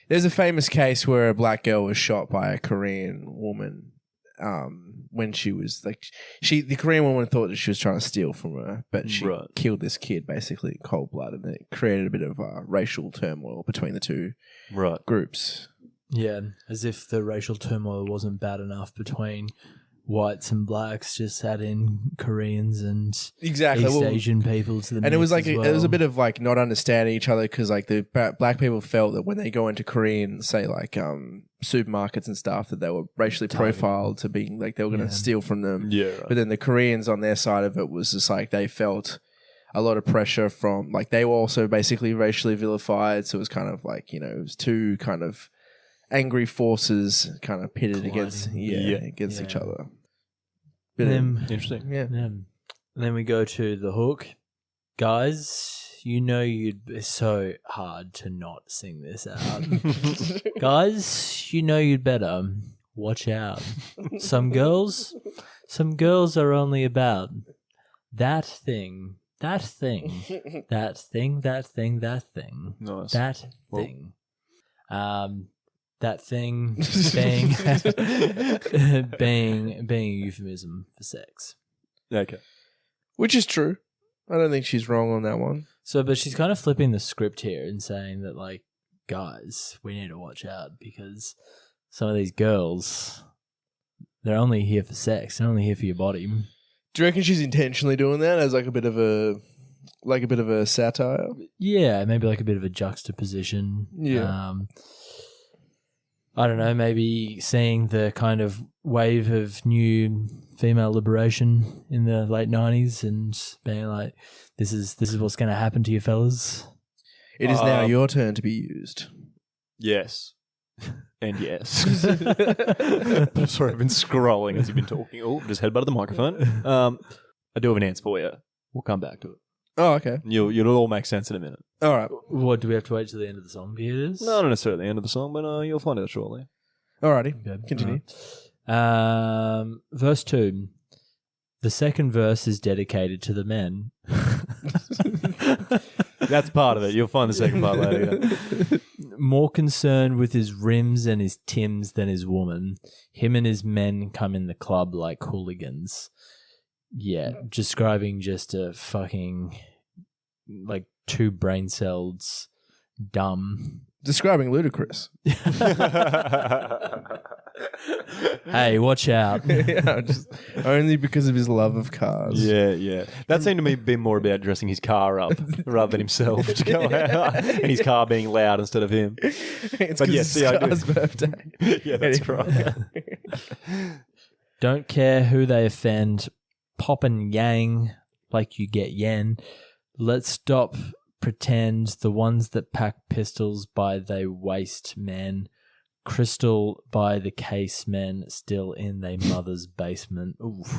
there's a famous case where a black girl was shot by a Korean woman when she was like the Korean woman thought that she was trying to steal from her, but she killed this kid basically in cold blood, and it created a bit of racial turmoil between the two groups. Yeah, as if the racial turmoil wasn't bad enough between whites and blacks, just add in Koreans and East Asian people to the mix. And it was like it was a bit of like not understanding each other, because like the black people felt that when they go into Korean, say like supermarkets and stuff, that they were racially profiled to being like they were going to steal from them. Yeah, right. But then the Koreans on their side of it was just like they felt a lot of pressure from like they were also basically racially vilified. So it was kind of like, you know, it was two kind of angry forces kind of pitted against each other. Interesting. Yeah. And then we go to the hook. Guys, you know you'd be so hard to not sing this out. Guys, you know you'd better watch out. Some girls are only about that thing. That thing. That thing. That thing. That thing. Nice. That thing. That thing being a euphemism for sex. Okay. Which is true. I don't think she's wrong on that one. So, but she's kind of flipping the script here and saying that, like, guys, we need to watch out because some of these girls, they're only here for sex. They're only here for your body. Do you reckon she's intentionally doing that as like a bit of a satire? Yeah, maybe like a bit of a juxtaposition. Yeah. I don't know, maybe seeing the kind of wave of new female liberation in the late 90s and being like, this is what's going to happen to you fellas. It is now your turn to be used. Yes. And yes. Sorry, I've been scrolling as you've been talking. Oh, just headbutted the microphone. I do have an answer for you. We'll come back to it. Oh, okay. You'll all make sense in a minute. All right. What, do we have to wait till the end of the song to hear this? No, not necessarily the end of the song, but you'll find out shortly. Alrighty. Okay. Continue. Verse 2. The second verse is dedicated to the men. That's part of it. You'll find the second part later. More concerned with his rims and his Tims than his woman. Him and his men come in the club like hooligans. Yeah, describing just a fucking, like, two brain cells, dumb. Describing ludicrous. Hey, watch out. Yeah, just only because of his love of cars. Yeah. That seemed to me be more about dressing his car up rather than himself to go out, and his car being loud instead of him. It's his car's birthday. Yeah, that's right. Don't care who they offend. Pop and yang like you get yen. Let's stop pretend. The ones that pack pistols by they waist men. Crystal by the case men still in their mother's basement. Oof.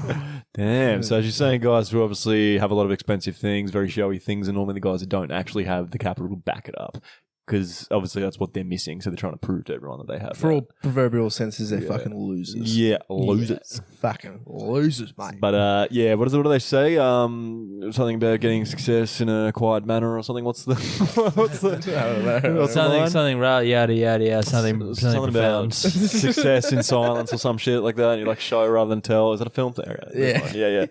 Damn. So as you're saying, guys who obviously have a lot of expensive things, very showy things, and normally the guys who don't actually have the capital to back it up. Because obviously that's what they're missing, so they're trying to prove to everyone that they have. For all proverbial senses, they're fucking losers. Yeah, losers. Yeah, fucking losers, mate. But what do they say? Something about getting success in a quiet manner or something. What's the? I don't know. Something right? Yada yada yada. Something about success in silence or some shit like that. And you like show rather than tell. Is that a film thing? Yeah.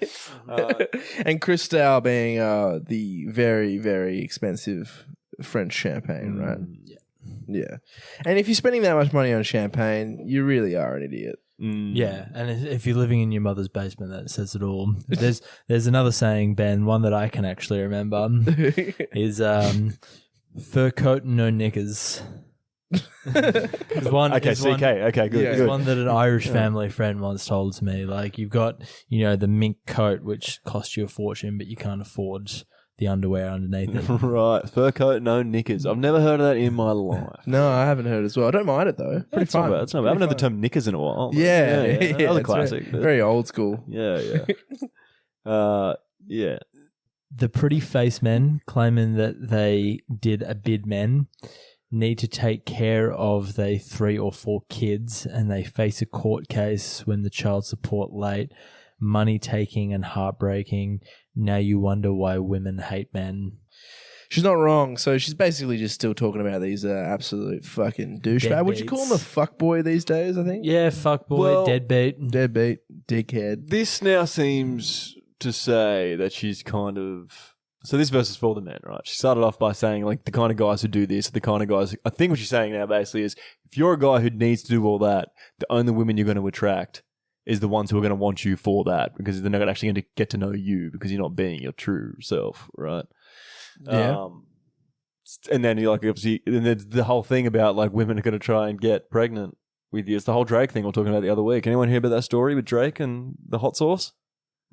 And Cristal being the very, very expensive French champagne, right? Yeah. And if you're spending that much money on champagne, you really are an idiot. Yeah, and if you're living in your mother's basement, that says it all. There's another saying, Ben, one that I can actually remember, is fur coat and no knickers. Okay, CK. Okay, good. It's one that an Irish family friend once told to me. Like, you've got, the mink coat, which costs you a fortune, but you can't afford the underwear underneath it. Right. Fur coat, no knickers. I've never heard of that in my life. No, I haven't heard as well. I don't mind it though. Pretty fun. That's not bad. I haven't heard the term knickers in a while. Yeah. That was a classic. Very old school. Yeah. Yeah. The pretty face men claiming that they did a bid men need to take care of their 3 or 4 kids, and they face a court case when the child support late, money taking and heartbreaking. Now you wonder why women hate men. She's not wrong. So she's basically just still talking about these absolute fucking douchebag. Would you call him a fuckboy these days, I think? Yeah, fuckboy, deadbeat, dickhead. This now seems to say that she's kind of... So this verse is for the men, right? She started off by saying, like, the kind of guys who do this, the kind of guys... I think what she's saying now basically is, if you're a guy who needs to do all that, the only women you're going to attract is the ones who are going to want you for that, because they're not actually going to get to know you because you're not being your true self, right? Yeah. And then you're like, obviously, and there's the whole thing about, like, women are going to try and get pregnant with you. It's the whole Drake thing we were talking about the other week. Anyone hear about that story with Drake and the hot sauce?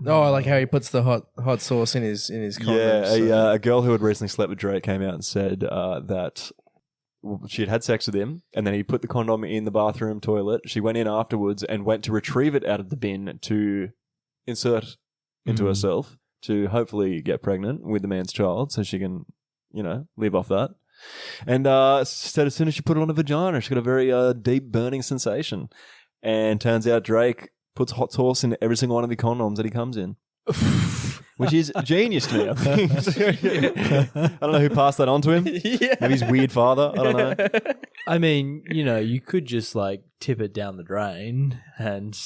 Oh, I like how he puts the hot sauce in his condoms. Yeah, a girl who had recently slept with Drake came out and said that she had sex with him, and then he put the condom in the bathroom toilet. She went in afterwards and went to retrieve it out of the bin to insert into herself to hopefully get pregnant with the man's child, so she can, live off that. And said as soon as she put it on her vagina, she got a very deep burning sensation. And turns out Drake puts hot sauce in every single one of the condoms that he comes in. Which is genius to me, I think. I don't know who passed that on to him. Yeah. Maybe his weird father. I don't know. I mean, you could just like tip it down the drain and...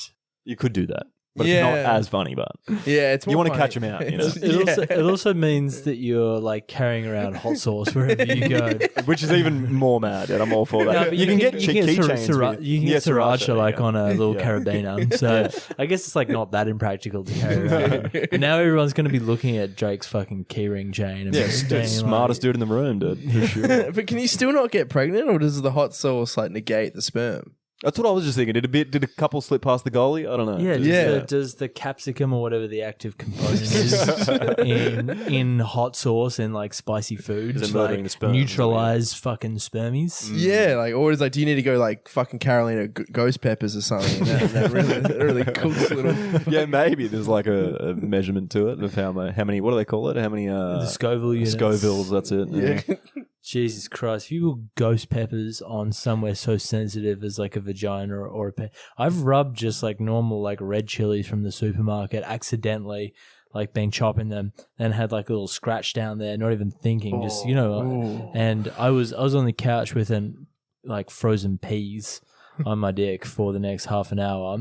You could do that. But it's not as funny, but it's more you want to funny. catch them out. It also means that you're like carrying around hot sauce wherever you go, which is even more mad. And I'm all for that. No, you can get keychains. You can get sriracha like on a little carabiner. So I guess it's like not that impractical to carry around. Now everyone's going to be looking at Drake's fucking keyring chain. And smartest dude in the room, dude. For sure. But can you still not get pregnant, or does the hot sauce like negate the sperm? That's what I was just thinking. Did a couple slip past the goalie? I don't know. Yeah. Does the capsicum or whatever the active component is in hot sauce and like spicy foods like neutralize fucking spermies? Yeah, like, or is like, do you need to go like fucking Carolina ghost peppers or something? And that really cooks little. Yeah, maybe there's like a measurement to it of how many. What do they call it? How many? The Scoville units. Scovilles. That's it. Yeah. Jesus Christ, if you put ghost peppers on somewhere so sensitive as like a vagina or a pet. I've rubbed just like normal like red chilies from the supermarket accidentally, like been chopping them and had like a little scratch down there, not even thinking, just, and I was on the couch with like frozen peas on my dick for the next half an hour.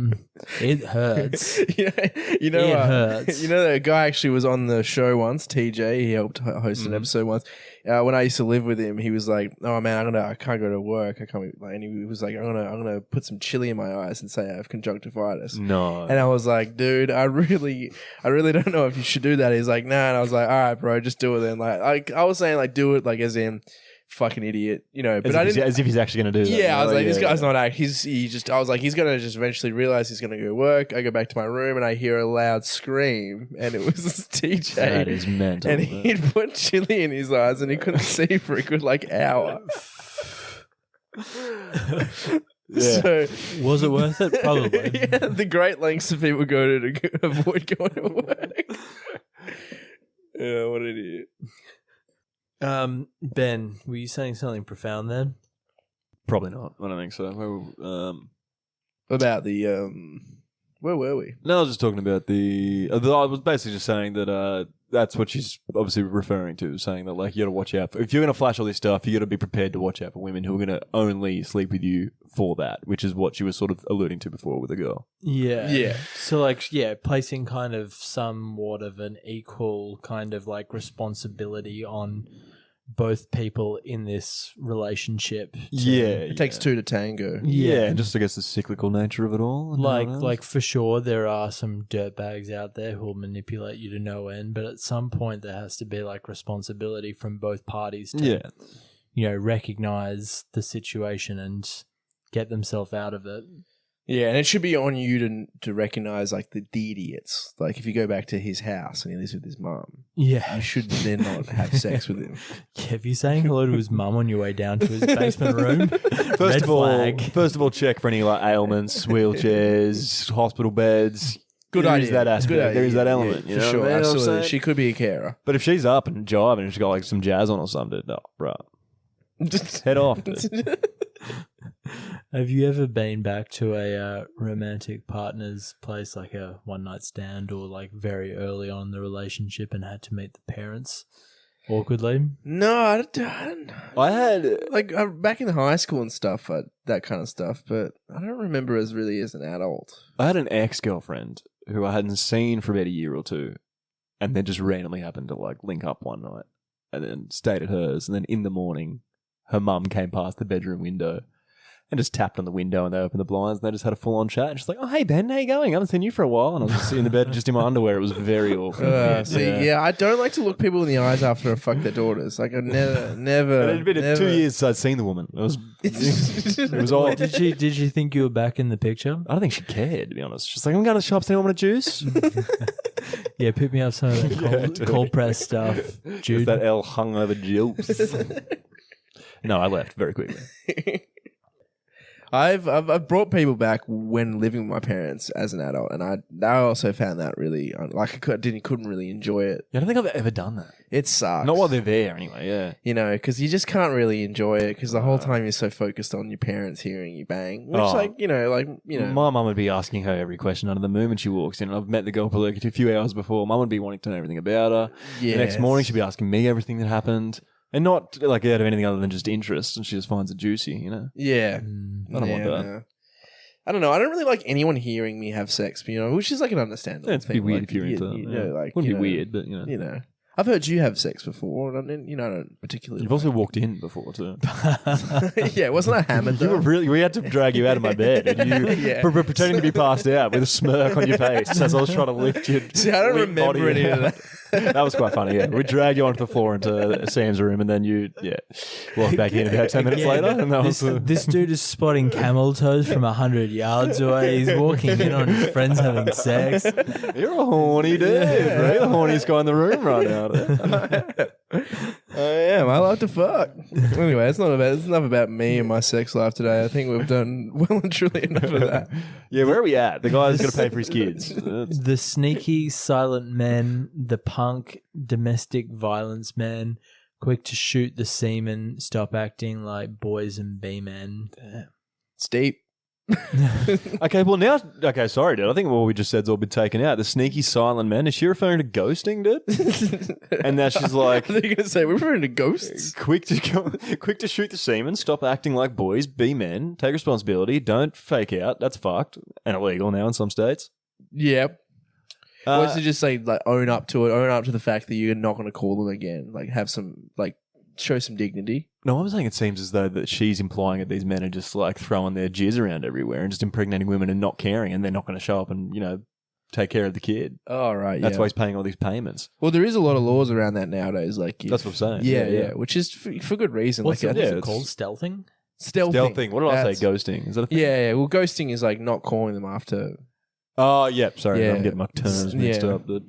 It hurts. It hurts. The guy actually was on the show once, TJ. He helped host an episode once. When I used to live with him, he was like, "Oh man, I can't go to work. I can't." And he was like, "I'm gonna put some chili in my eyes and say I have conjunctivitis." No. And I was like, "Dude, I really don't know if you should do that." He's like, "Nah." And I was like, "All right, bro, just do it then." Like I was saying, like, do it like as in. Fucking idiot, but as if he's actually going to do that. Yeah, I was like, this guy's not act. I was like, he's going to just eventually realize he's going to go work. I go back to my room and I hear a loud scream, and it was TJ. That is mental. And he'd put chili in his eyes, and he couldn't see for a good like hour. So was it worth it? Probably. Yeah, the great lengths that people go to avoid going to work. Yeah, what an idiot. Ben, were you saying something profound then? Probably not. I don't think so. About the where were we? No, I was just talking about I was basically just saying that that's what she's obviously referring to, saying that like you got to watch out if you're going to flash all this stuff, you got to be prepared to watch out for women who are going to only sleep with you for that, which is what she was sort of alluding to before with the girl. Yeah. So like, placing kind of somewhat of an equal kind of like responsibility on both people in this relationship. It takes two to tango. Yeah, and just I guess the cyclical nature of it all. Like for sure, there are some dirtbags out there who will manipulate you to no end, but at some point there has to be like responsibility from both parties to, recognize the situation and get themselves out of it. Yeah, and it should be on you to recognize like the idiots. Like if you go back to his house and he lives with his mum, you should then not have sex with him. Yeah, if you're saying hello to his mum on your way down to his basement room, first of all, check for any like ailments, wheelchairs, hospital beds. Good idea. Is that aspect. There is that element. Yeah, for sure, absolutely. She could be a carer. But if she's up and jiving and she's got like some jazz on or something, no, bro, head off. Have you ever been back to a romantic partner's place, like a one-night stand or like very early on in the relationship and had to meet the parents awkwardly? No, I don't. I had like back in high school and stuff, that kind of stuff, but I don't remember as an adult. I had an ex-girlfriend who I hadn't seen for about a year or two and then just randomly happened to like link up one night and then stayed at hers, and then in the morning her mum came past the bedroom window and just tapped on the window and they opened the blinds and they just had a full-on chat. And she's like, "Oh, hey, Ben, how you going? I haven't seen you for a while." And I was just in the bed just in my underwear. It was very awkward. I don't like to look people in the eyes after I fuck their daughters. Like, I never. It had been 2 years since I'd seen the woman. It was all. Did she think you were back in the picture? I don't think she cared, to be honest. She's like, "I'm going to the shops. Anyone want a juice?" Yeah, pick me up some of that cold press stuff, Jude. It's that L hungover juice. No, I left very quickly. I've brought people back when living with my parents as an adult, and I also found that really I couldn't really enjoy it. Yeah, I don't think I've ever done that. It sucks. Not while they're there, anyway. Yeah, you know, because you just can't really enjoy it because the whole time you're so focused on your parents hearing you bang, which my mum would be asking her every question under the moon when she walks in. And I've met the girl for like a few hours before. Mum would be wanting to know everything about her. Yes. The next morning she'd be asking me everything that happened. And not like out of anything other than just interest, and she just finds it juicy, you know? Yeah. I don't want that. No. I don't know. I don't really like anyone hearing me have sex, you know, which is like an understandable thing. It'd be weird if you're into it. It wouldn't be weird, but you know. I've heard you have sex before, and I don't particularly. You've also walked in before too. Yeah, wasn't I hammered? We had to drag you out of my bed, and you were pretending to be passed out with a smirk on your face as I was trying to lift you. See, I don't remember any of that. That was quite funny. Yeah, we dragged you onto the floor into Sam's room, and then you walked back in about 10 minutes later. And that this dude is spotting camel toes from 100 yards away. He's walking in on his friends having sex. You're a horny dude, right? The horniest guy in the room right now. I am. I like to fuck. Anyway, it's enough about me and my sex life today. I think we've done well and truly enough of that. Yeah, where are we at? The guy's going to pay for his kids. The sneaky, silent men, the punk, domestic violence men, quick to shoot the semen, stop acting like boys and B-men. It's deep. Okay, sorry, dude. I think what we just said's all been taken out. The sneaky silent men. Is she referring to ghosting, dude? And now she's like, I think you're gonna say we're referring to ghosts. Quick to shoot the semen. Stop acting like boys. Be men. Take responsibility. Don't fake out. That's fucked and illegal now in some states. Yep. What's to just say like own up to it? Own up to the fact that you're not going to call them again. Like have some show some dignity. No, I'm saying it seems as though that she's implying that these men are just like throwing their jizz around everywhere and just impregnating women and not caring, and they're not going to show up and, you know, take care of the kid. Oh, right. That's why he's paying all these payments. Well, there is a lot of laws around that nowadays. Like that's what I'm saying. Yeah. Which is for good reason. What's it called? Stealthing? Stealthing. What did I say? Ghosting. Is that a thing? Yeah. Well, ghosting is like not calling them after. Oh, yeah. Sorry, I'm getting my terms mixed up. But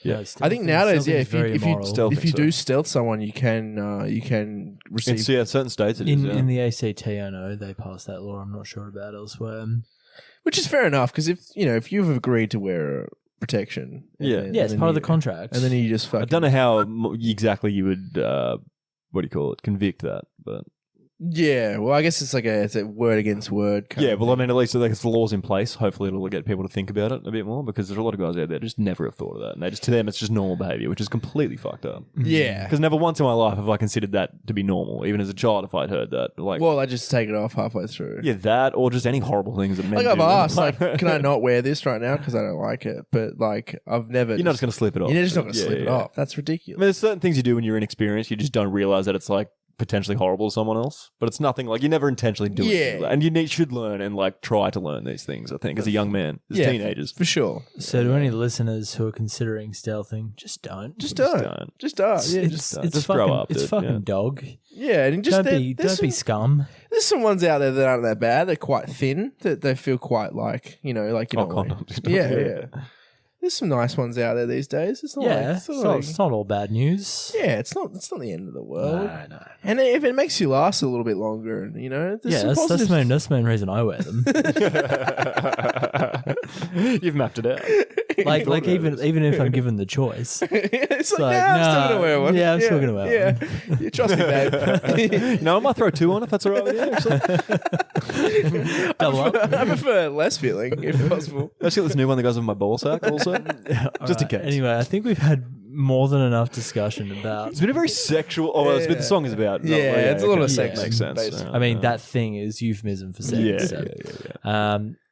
yeah, I think nowadays, if you do stealth someone, you can receive. Certain states it is. In the ACT, I know they passed that law. I'm not sure about elsewhere. Which is fair enough because if you've agreed to wear protection, it's part of the contract, and then you just fucking. I don't know how exactly you would convict that, but. Yeah, well, I guess it's a word against word. I mean, at least the law's in place. Hopefully, it'll get people to think about it a bit more because there's a lot of guys out there who just never have thought of that, and to them, it's just normal behavior, which is completely fucked up. Yeah, because never once in my life have I considered that to be normal. Even as a child, if I'd heard that, I just take it off halfway through. Yeah, that or just any horrible things that men do. I've asked, can I not wear this right now because I don't like it? But I've never. You're not just going to slip it off. You're just not going to slip it off. That's ridiculous. I mean, there's certain things you do when you're inexperienced. You just don't realize that it's like potentially horrible to someone else, but it's nothing like you never intentionally do it. And you should learn and like try to learn these things, I think, as a young man, as teenagers. For sure. So to any listeners who are considering stealthing, just don't. Just don't. Yeah, just grow up. It's fucking dog. Yeah, and just don't be scum. There's some ones out there that aren't that bad. They're quite thin. That they feel quite like, condoms. Yeah. There's some nice ones out there these days. It's not it's not all bad news. Yeah, it's not the end of the world. No. And if it makes you last a little bit longer, that's the main reason I wear them. You've mapped it out. Like even if I'm given the choice, it's like, I'm still gonna wear one. Yeah, I'm still gonna wear one. You trust me, babe. No, I might throw 2 on if that's all right with you. Actually, I prefer less feeling if possible. Let's get this new one that goes with my ball sack also. Just in case. Anyway, I think we've had more than enough discussion about. It's been a very sexual. Oh, it's been the song is about. It's a lot of sex. Makes sense. I mean, that thing is euphemism for sex.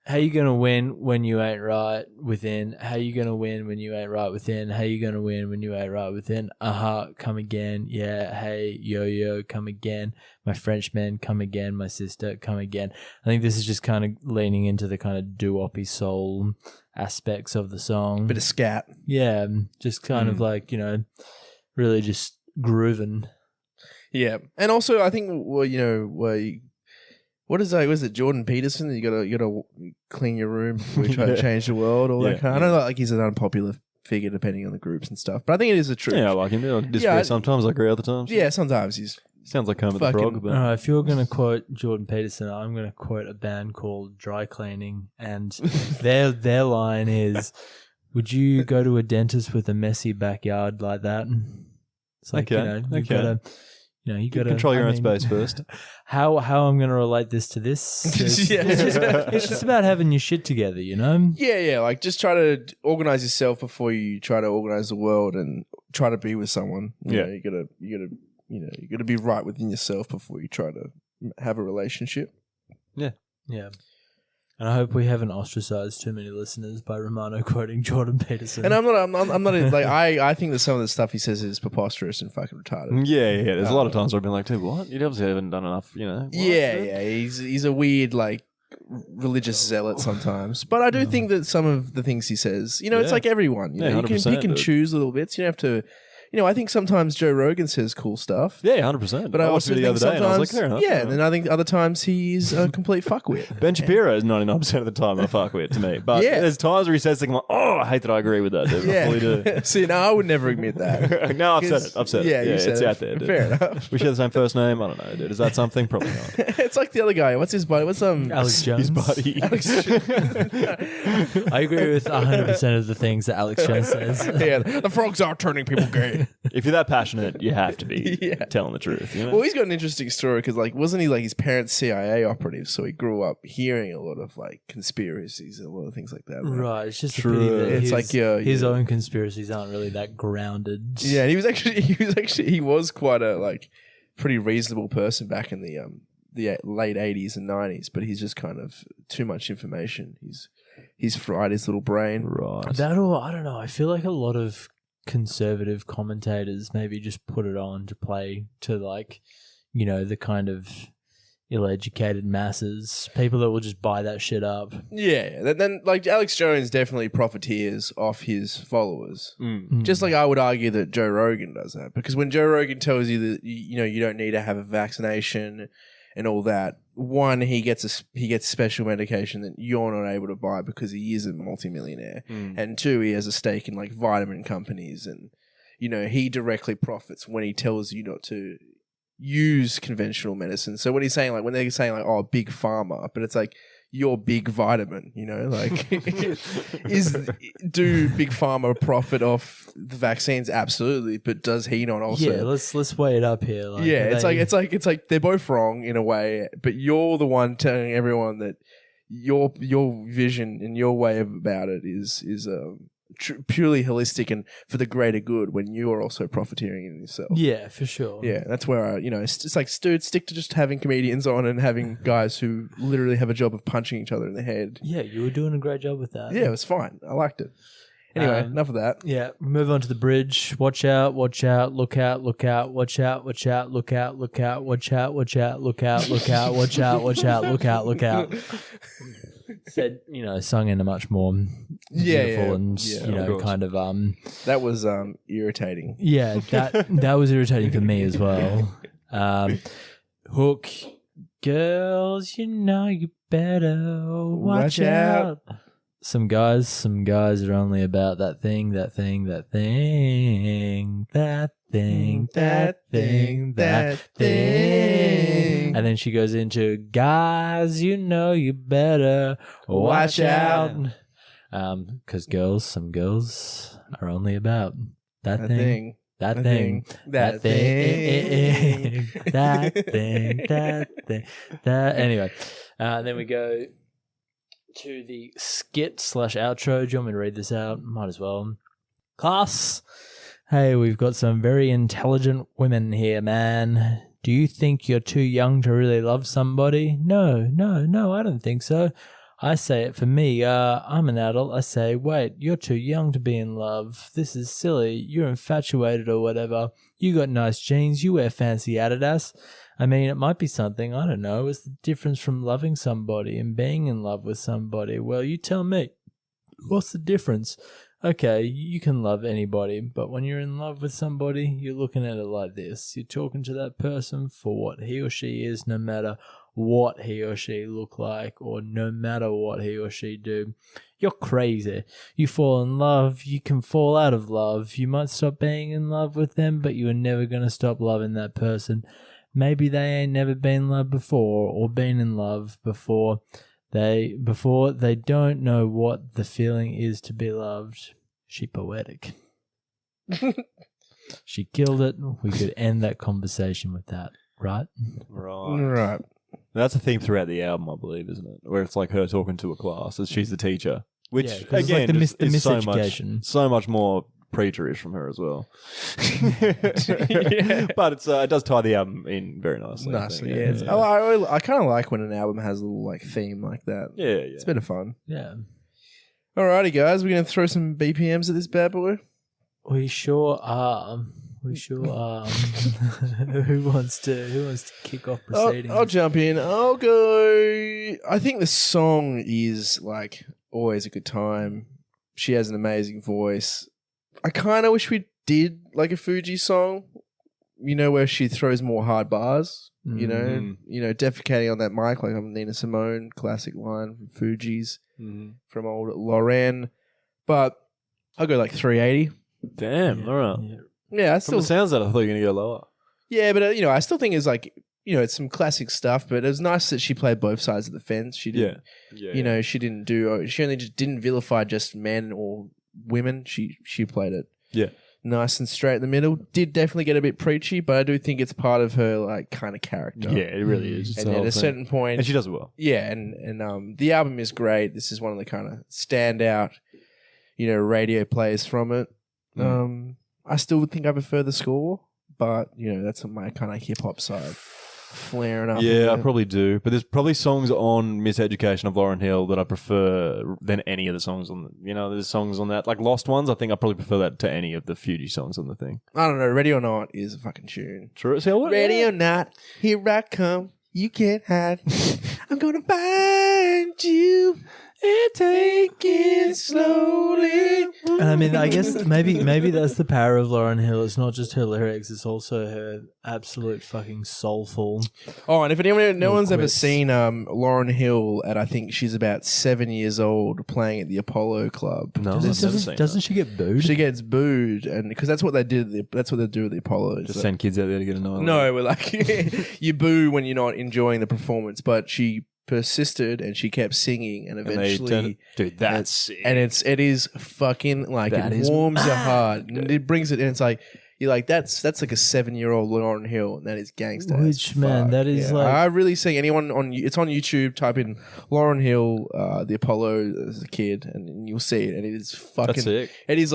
How you gonna win when you ain't right within? How you gonna win when you ain't right within? How you gonna win when you ain't right within? Come again. Yeah, hey, yo, come again. My Frenchman, come again. My sister, come again. I think this is just kind of leaning into the kind of doo-woppy soul aspects of the song. Bit of scat. Yeah, just kind of like, really just grooving. Yeah, and also I think what is that? Was it Jordan Peterson? You gotta clean your room before you try to change the world. All that kind. I know he's an unpopular figure depending on the groups and stuff, but I think it is the truth. Yeah, I like him. I disagree sometimes. I agree other times. Yeah, sometimes he's sounds like Kermit the Frog. But if you're gonna quote Jordan Peterson, I'm gonna quote a band called Dry Cleaning, and their line is, "Would you go to a dentist with a messy backyard like that?" It's like you gotta control your own space first. How I'm gonna relate this to this? It's just about having your shit together, Yeah. Like just try to organize yourself before you try to organize the world, and try to be with someone. You gotta be right within yourself before you try to have a relationship. Yeah. And I hope we haven't ostracized too many listeners by Romano quoting Jordan Peterson. And I'm not like I think that some of the stuff he says is preposterous and fucking retarded. Yeah. There's a lot of times where I've been like, dude, what? You obviously haven't done enough, What? Yeah. He's a weird like religious zealot sometimes, but I do think that some of the things he says, it's like everyone. You can pick and choose little bits. You don't have to. I think sometimes Joe Rogan says cool stuff. Yeah, 100%. But I also think sometimes, and I was like, fair enough. Yeah, and then I think other times he's a complete fuckwit. Ben Shapiro is 99% of the time a fuckwit to me. But there's times where he says things like, I hate that I agree with that, dude. Yeah. I fully do. See, no, I would never admit that. No, I've said it. Yeah, you said it's it. out there, dude. Fair enough. We share the same first name? I don't know, dude. Is that something? Probably not. It's like the other guy. What's his buddy? What's Alex Jones? His buddy. Alex Jones. I agree with 100% of the things that Alex Jones says. Yeah, the frogs are turning people gay. If you're that passionate, you have to be telling the truth. Well, he's got an interesting story because, wasn't he his parents' CIA operative? So he grew up hearing a lot of conspiracies and a lot of things like that. Right. It's just a pity that it's his own conspiracies aren't really that grounded. Yeah, and he was quite a pretty reasonable person back in the late 80s and 90s, but he's just kind of too much information. He's fried his little brain. Right. That, or I don't know. I feel like a lot of conservative commentators maybe just put it on to play to the kind of ill-educated masses, people that will just buy that shit up. Yeah, then Alex Jones definitely profiteers off his followers. Just like I would argue that Joe Rogan does that, because when Joe Rogan tells you that you don't need to have a vaccination and all that, one, he gets special medication that you're not able to buy because he is a multimillionaire, and two, he has a stake in vitamin companies, and he directly profits when he tells you not to use conventional medicine. So when he's saying when they're saying big pharma, but it's your big vitamin, do big pharma profit off the vaccines? Absolutely, but does he not also? Yeah, let's weigh it up here. It's like they're both wrong in a way, but you're the one telling everyone that your vision and your way about it is purely holistic and for the greater good, when you are also profiteering in yourself. Yeah, for sure. Yeah, that's where it's like, dude, stick to just having comedians on and having guys who literally have a job of punching each other in the head. Yeah, you were doing a great job with that. Yeah, it was fine. I liked it. Anyway, enough of that. Yeah, move on to the bridge. Watch out, look out, watch out, look out, look out, watch out, watch out, look out, watch out, look out, watch out, look out, look out. Said, sung in a much more beautiful and, kind of... That was irritating. Yeah, that was irritating for me as well. Hook, girls, you better watch out. Some guys are only about that thing. And then she goes into, guys, you better watch out. Because some girls are only about that thing. Anyway, then we go to the skit / outro. Do you want me to read this out? Might as well. Class, hey, we've got some very intelligent women here, man. Do you think you're too young to really love somebody? No, I don't think so. I say it for me. I'm an adult. I say, wait, you're too young to be in love. This is silly. You're infatuated or whatever. You got nice jeans. You wear fancy Adidas. I mean, it might be something. I don't know. What's the difference from loving somebody and being in love with somebody? Well, you tell me. What's the difference? Okay, you can love anybody, but when you're in love with somebody, you're looking at it like this. You're talking to that person for what he or she is, no matter what he or she look like, or no matter what he or she do. You're crazy. You fall in love, you can fall out of love. You might stop being in love with them, but you are never going to stop loving that person. Maybe they ain't never been in love before, or been in love before. They don't know what the feeling is to be loved. She poetic. She killed it. We could end that conversation with that, right? Right. That's a theme throughout the album, I believe, isn't it? Where it's like her talking to a class as she's the teacher, which again like the is so much more preacherish from her as well. But it does tie the album in very nicely. I kind of like when an album has a little theme like that. Yeah. It's a bit of fun. Yeah. Alrighty, guys, we're gonna throw some BPMs at this bad boy. We sure are. Who wants to kick off proceedings? I'll jump in. I'll go. I think the song is always a good time. She has an amazing voice. I kind of wish we did a Fuji song, where she throws more hard bars. Defecating on that mic like I'm Nina Simone, classic line from Fuji's, from old Lauryn. But I'll go 380. Damn, all right. Yeah, I still... From the sounds that I thought you were going to go lower. Yeah, but I still think it's it's some classic stuff, but it was nice that she played both sides of the fence. She didn't, she didn't she only just didn't vilify just men or women. She played it. Yeah. Nice and straight in the middle. Did definitely get a bit preachy, but I do think it's part of her kind of character. Yeah, it really is. And at a certain point, and she does it well. Yeah, and the album is great. This is one of the kind of standout, radio plays from it. I still would think I prefer the score, but that's my kind of hip hop side flaring up. Yeah, I probably do. But there's probably songs on Miseducation of Lauryn Hill that I prefer than any of the songs on. There's songs on that Lost Ones. I think I probably prefer that to any of the Fuji songs on the thing. I don't know. Ready or Not is a fucking tune. True. See, Ready or Not, here I come. You can't hide. I'm gonna find you. And take it slowly. And I mean, I guess maybe that's the power of Lauryn Hill. It's not just her lyrics; it's also her absolute fucking soulful. Oh, and if no one's ever seen Lauryn Hill at, I think she's about 7 years old, playing at the Apollo Club. No, doesn't she get booed? She gets booed, and because that's what they did. That's what they do at the Apollo. Just send kids out there to get annoyed. No, we're you boo when you're not enjoying the performance, but she persisted and she kept singing, and eventually, dude, that's sick. And it is fucking it warms your heart, and it brings it in. It's you're that's a 7-year-old Lauryn Hill, and that is gangster. Which man, that is I really see anyone it's on YouTube. Type in Lauryn Hill, the Apollo as a kid, and you'll see it, and it is fucking. That's sick. It is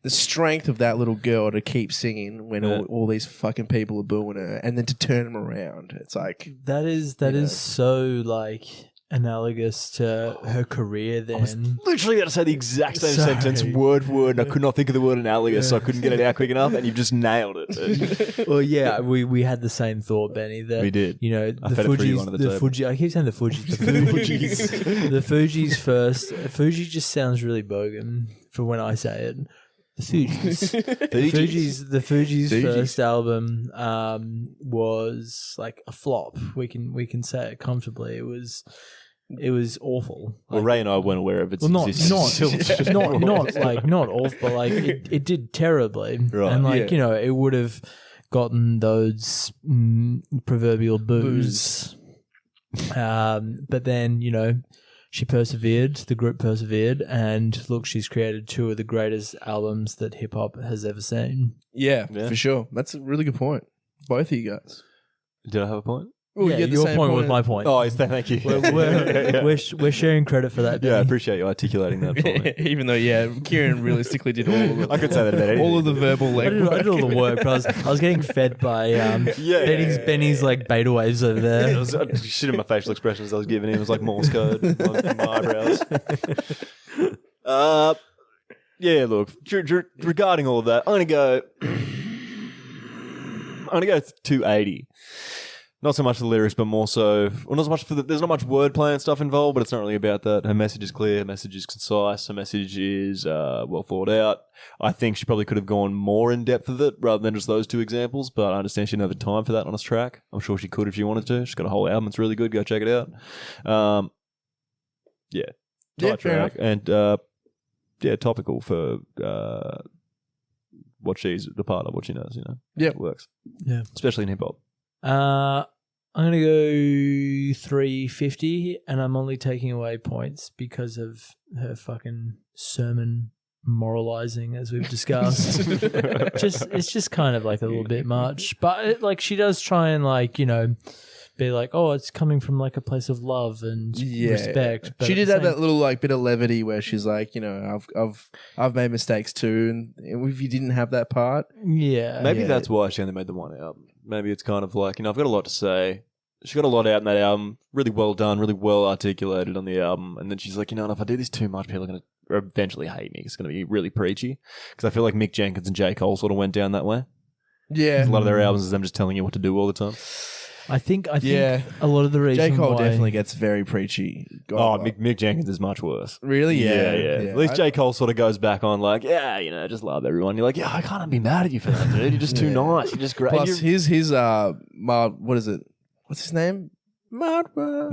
the strength of that little girl to keep singing when all these fucking people are booing her, and then to turn them around. It's that is so analogous to her career then. I was literally going to say the exact same sentence, word for word, and I could not think of the word analogous, so I couldn't get it out quick enough, and you've just nailed it. Well, yeah, we had the same thought, Benny. That, we did. You know, the Fuji. I keep saying the Fuji. The Fugees. The Fugees first. Fuji just sounds really bogan for when I say it. The Fugees. The Fugees' first album was like a flop. We can say it comfortably. It was awful. Well, Ray and I weren't aware of its existence. Not awful, but like it did terribly. Right. And like, you know, it would have gotten those proverbial boos. But then, you know, she persevered, the group persevered, and look, she's created two of the greatest albums that hip hop has ever seen. Yeah, for sure. That's a really good point. Both of you guys. Did I have a point? Well, yeah, your point was my point. Oh, thank you. We're sharing credit for that. Yeah, I appreciate you articulating that for me. Even though, Kieran realistically did all of the... I could say that about all of the verbal legwork. I did all the work, but I was getting fed by Benny's like beta waves over there. It was shit in my facial expressions I was giving him. It was like Morse code in my eyebrows. Yeah, look, regarding all of that, I'm gonna go 280. Not so much the lyrics, but more so, well, not so much there's not much wordplay and stuff involved, but it's not really about that. Her message is clear, her message is concise, her message is well thought out. I think she probably could have gone more in depth with it rather than just those two examples, but I understand she didn't have the time for that on this track. I'm sure she could if she wanted to. She's got a whole album, it's really good, go check it out. Tight track. And topical for what she's a part of, what she knows, you know. Yeah. It works. Yeah. Especially in hip hop. I'm going to go 350, and I'm only taking away points because of her fucking sermon moralizing, as we've discussed. It's just kind of like a little bit much. But like she does try and like, you know, be like, oh, it's coming from like a place of love and respect. But she did have that little like bit of levity where she's like, you know, I've made mistakes too, and if you didn't have that part, maybe that's why she only made the one album. Maybe it's kind of like, you know, I've got a lot to say. She got a lot out in that album, really well done, really well articulated on the album, and then she's like, you know, if I do this too much, people are going to eventually hate me. It's going to be really preachy, because I feel like Mick Jenkins and J. Cole sort of went down that way. Yeah, a lot of their albums is them just telling you what to do all the time. I think a lot of the reason J. Cole definitely gets very preachy. Mick Jenkins is much worse. Really? Yeah. At least J. Cole sort of goes back on like, you know, just love everyone. You're like, I can't be mad at you for that, dude. You're just too nice. You're just great. Plus his what is it? What's his name? Nardwuar.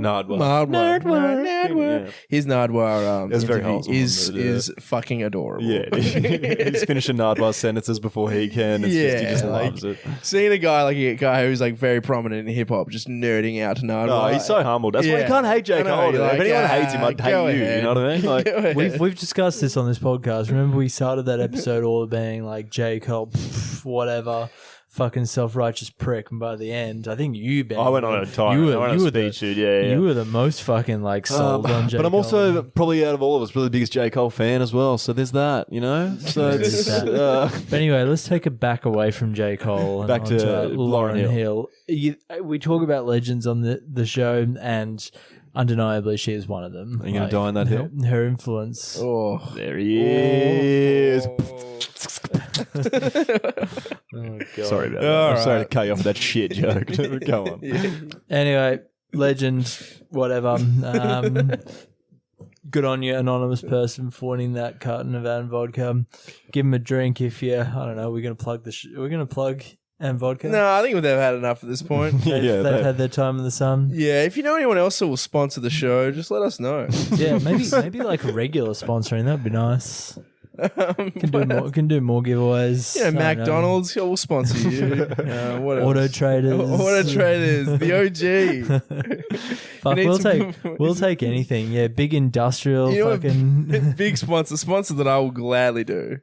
His Nardwuar interview is fucking adorable. Yeah, he's finishing Nardwuar's sentences before he can. He just loves it. Seeing a guy who's like very prominent in hip hop just nerding out to Nardwuar. Oh, he's so humble. That's why you can't hate J. Cole. Like, if anyone hates him, I'd hate you. You know what I mean? Like, we've discussed this on this podcast. Remember we started that episode all being like J. Cole, whatever. Fucking self-righteous prick, and by the end, I think you, Ben. I went on a time. You were You were the most fucking like sold on J. But I'm Cole. Also probably out of all of us, probably the biggest J. Cole fan as well. So there's that, you know. So it's, but anyway, let's take it back away from J. Cole and back to Lauryn Hill. We talk about legends on the show, and undeniably, she is one of them. Are you going to die on that hill? Her influence. Oh, there he is. Oh, God. Sorry about that. I'm sorry to cut you off with that shit joke. Go on. Anyway, legend, whatever. Good on you, anonymous person, for winning that carton of Ann vodka. Give him a drink if you, I don't know, we're going to plug we're going to plug Ann vodka? No, I think they've had enough at this point. They've had their time in the sun. Yeah, if you know anyone else who will sponsor the show, just let us know. Yeah, maybe like a regular sponsoring, that'd be nice. Can do more giveaways. Yeah, McDonald's, we'll sponsor you. What else? Auto Traders, the OG. Fuck, we'll take anything. Yeah, big industrial. You know fucking big sponsor that I will gladly do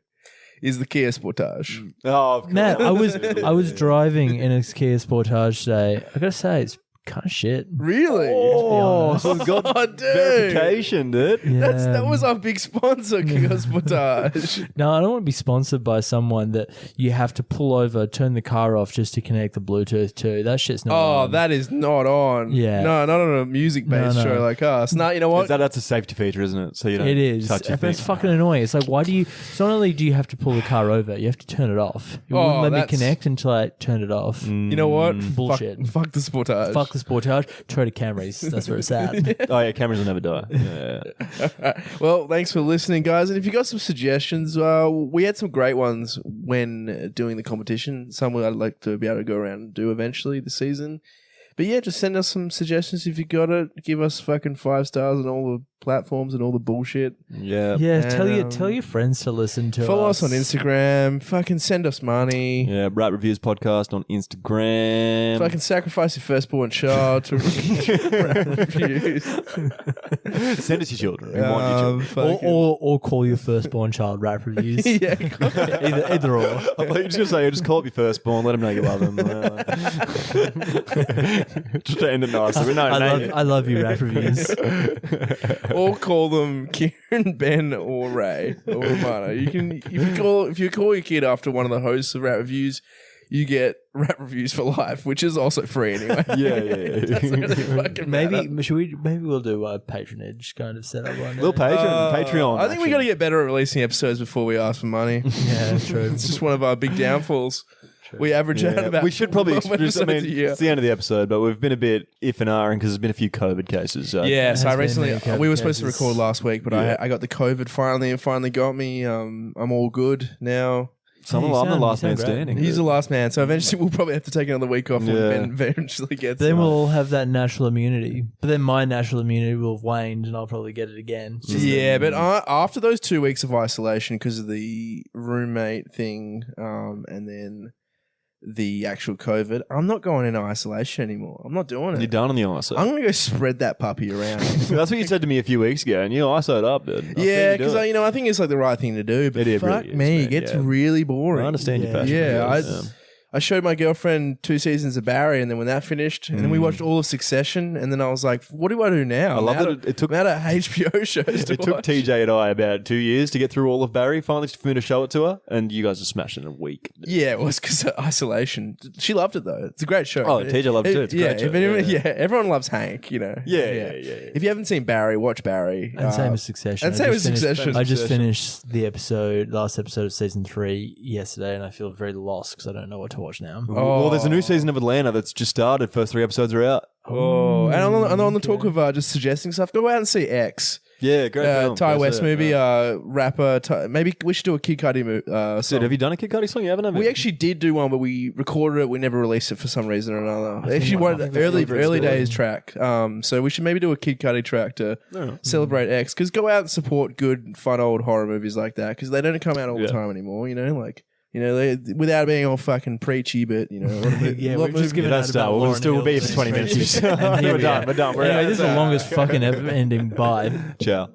is the Kia Sportage. Oh, Matt, I was driving in a Kia Sportage today. I gotta say, it's kind of shit. Really? Oh, so we've got verification, dude. Yeah. That was our big sponsor, Kiosk Portage. No, I don't want to be sponsored by someone that you have to pull over, turn the car off just to connect the Bluetooth to. That shit's not on. That is not on. Yeah. No, not on a music-based show like us. No, you know what? That's a safety feature, isn't it? So you don't It is. touch your But it's thing. fucking annoying. It's like, why do you... So not only do you have to pull the car over, you have to turn it off. It wouldn't let me connect until I turned it off. You know what? Bullshit. Fuck the Sportage. Fuck the Sportage. Try to Camrys. That's where it's at. Oh yeah, cameras will never die. Yeah. Well, thanks for listening, guys. And if you got some suggestions, we had some great ones when doing the competition. Some I'd like to be able to go around and do eventually this season. But yeah, just send us some suggestions if you got it. Give us fucking 5 stars on all the platforms and all the bullshit. Yeah. Yeah, And, tell your friends to listen to Follow us. us on Instagram. Fucking send us money. Yeah, Rap Reviews Podcast on Instagram. Fucking sacrifice your firstborn child to Rap Reviews. Send us your children. We want your children. Or call your firstborn child Rap Reviews. Yeah. Either or. I thought you were just going to say, just call up your firstborn, let them know you love them. Just to end it nicely. I love you, Rap Reviews. Or call them Kieran, Ben, or Ray, or Romano. You can if you call your kid after one of the hosts of Rap Reviews, you get Rap Reviews for life, which is also free anyway. Yeah. Doesn't really fucking matter. Maybe we'll do a patronage kind of setup one day. Little Patreon. I think we got to get better at releasing episodes before we ask for money. Yeah, true. It's just one of our big downfalls. We average out about. We should probably. 12 episodes a year. It's the end of the episode, but we've been a bit if and ahhing because there's been a few COVID cases. So. Yeah, so I Has been recently many COVID we were supposed to cases. record last week, but I got the COVID finally. It finally got me. I'm all good now. I'm the last man great. standing. He's the last man, so eventually we'll probably have to take another week off when Yeah. Ben eventually gets Then it. we'll all have that natural immunity. But then my natural immunity will have waned and I'll probably get it again. It's just- Yeah, but after those 2 weeks of isolation because of the roommate thing, and then the actual COVID, I'm not going into isolation anymore. I'm not doing it. You're done on the ice. I'm going to go spread that puppy around. That's what you said to me a few weeks ago, and you ISO'd up, dude. Yeah, because I think it's like the right thing to do. But It fuck really is, me, man, it gets yeah. really boring. I understand your Yeah. passion. Yeah, I showed my girlfriend 2 seasons of Barry, and then when that finished, and then we watched all of Succession, and then I was like, "What do I do now?" I love I'm that out it took- I'm out of HBO shows. To It took watch. TJ and I about 2 years to get through all of Barry. Finally, for me to show it to her, and you guys are smashing in a week. Yeah, it was because of isolation. She loved it though. It's a great show. Oh, TJ loved it too. It's a great show. If anyone, Yeah. everyone loves Hank. You know. Yeah. If you haven't seen Barry, watch Barry. And same as Succession. and I same just as finished- Succession. I just finished the last episode of season 3 yesterday, and I feel very lost because I don't know what to watch now. Well, there's a new season of Atlanta that's just started. First 3 episodes are out. Oh, and on the talk of just suggesting stuff, go out and see X. Yeah, great film. Ty Go West see it. movie, rapper. Maybe we should do a Kid Cudi Dude, song. have you done a Kid Cudi song? You haven't, have you? We actually did do one, but we recorded it. We never released it for some reason or another. think Actually, I one think early that's really days track. So we should maybe do a Kid Cudi track to celebrate X. Because go out and support good, fun old horror movies like that. Because they don't come out all the Yeah. time anymore. Without being all fucking preachy, but Yeah, lot we're just giving That's out about We'll Lauryn still be Hill here for 20 minutes. And here We're we done. are. We're done. We're Anyway, out. this is the longest fucking ever ending. Bye. Ciao.